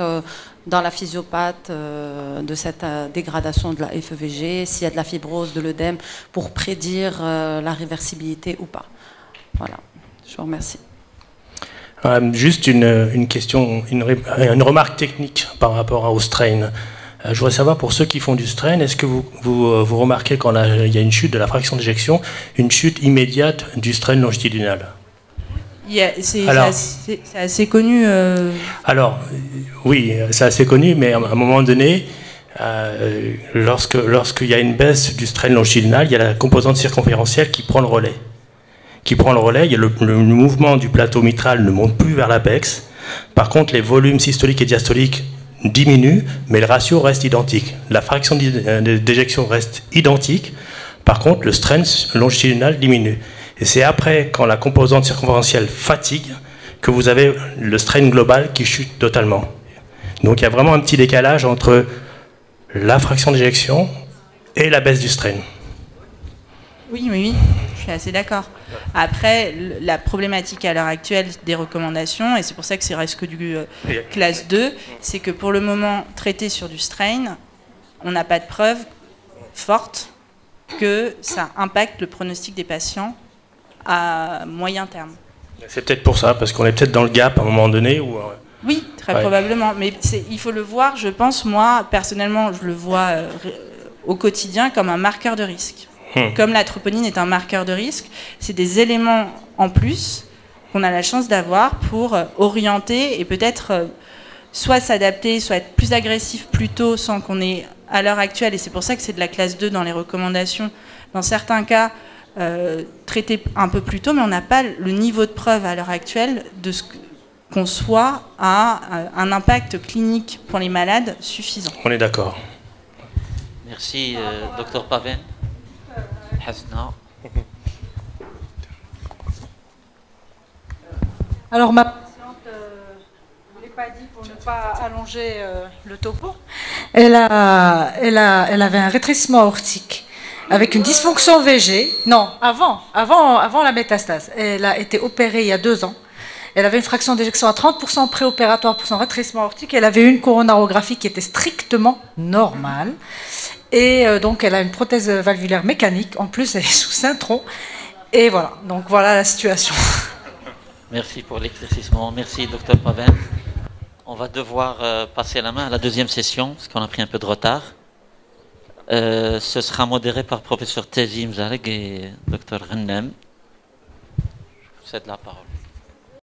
dans la physiopathe de cette dégradation de la FEVG, s'il y a de la fibrose, de l'œdème, pour prédire la réversibilité ou pas. Voilà, je vous remercie. Juste une question, une remarque technique par rapport au strain. Je voudrais savoir, pour ceux qui font du strain, est-ce que vous remarquez quand il y a une chute de la fraction d'éjection, une chute immédiate du strain longitudinal? C'est assez connu. Alors, oui, c'est assez connu, mais à un moment donné, lorsqu'il y a une baisse du strain longitudinal, il y a la composante circonférentielle qui prend le relais. Il y a le mouvement du plateau mitral ne monte plus vers l'apex. Par contre, les volumes systoliques et diastoliques diminue, mais le ratio reste identique. La fraction d'éjection reste identique. Par contre, le strain longitudinal diminue. Et c'est après, quand la composante circonférentielle fatigue, que vous avez le strain global qui chute totalement. Donc il y a vraiment un petit décalage entre la fraction d'éjection et la baisse du strain. Oui, je suis assez d'accord. Après, la problématique à l'heure actuelle des recommandations, et c'est pour ça que c'est reste que du classe 2, c'est que pour le moment, traité sur du strain, on n'a pas de preuve forte que ça impacte le pronostic des patients à moyen terme. C'est peut-être pour ça, parce qu'on est peut-être dans le gap à un moment donné où... Oui, très probablement. Mais il faut le voir, je pense, moi, personnellement, je le vois au quotidien comme un marqueur de risque. Comme la troponine est un marqueur de risque, c'est des éléments en plus qu'on a la chance d'avoir pour orienter et peut-être soit s'adapter, soit être plus agressif plus tôt sans qu'on ait à l'heure actuelle, et c'est pour ça que c'est de la classe 2 dans les recommandations, dans certains cas, traiter un peu plus tôt, mais on n'a pas le niveau de preuve à l'heure actuelle de ce qu'on soit à un impact clinique pour les malades suffisant. On est d'accord. Merci, Dr Paven. Hasna. Alors ma patiente voulait pas dit pour ne pas allonger le topo. Elle avait un rétrécissement aortique avec une dysfonction VG. Non, avant la métastase. Elle a été opérée il y a 2 ans. Elle avait une fraction d'éjection à 30% préopératoire pour son rétrécissement aortique. Elle avait une coronarographie qui était strictement normale. Et donc, elle a une prothèse valvulaire mécanique. En plus, elle est sous Saint-Tron. Et voilà. Donc, voilà la situation. Merci pour l'éclaircissement. Merci, Dr Pavin. On va devoir passer la main à la deuxième session, parce qu'on a pris un peu de retard. Ce sera modéré par professeur Tezi Mzareg et Dr Ghanem. Je vous cède la parole.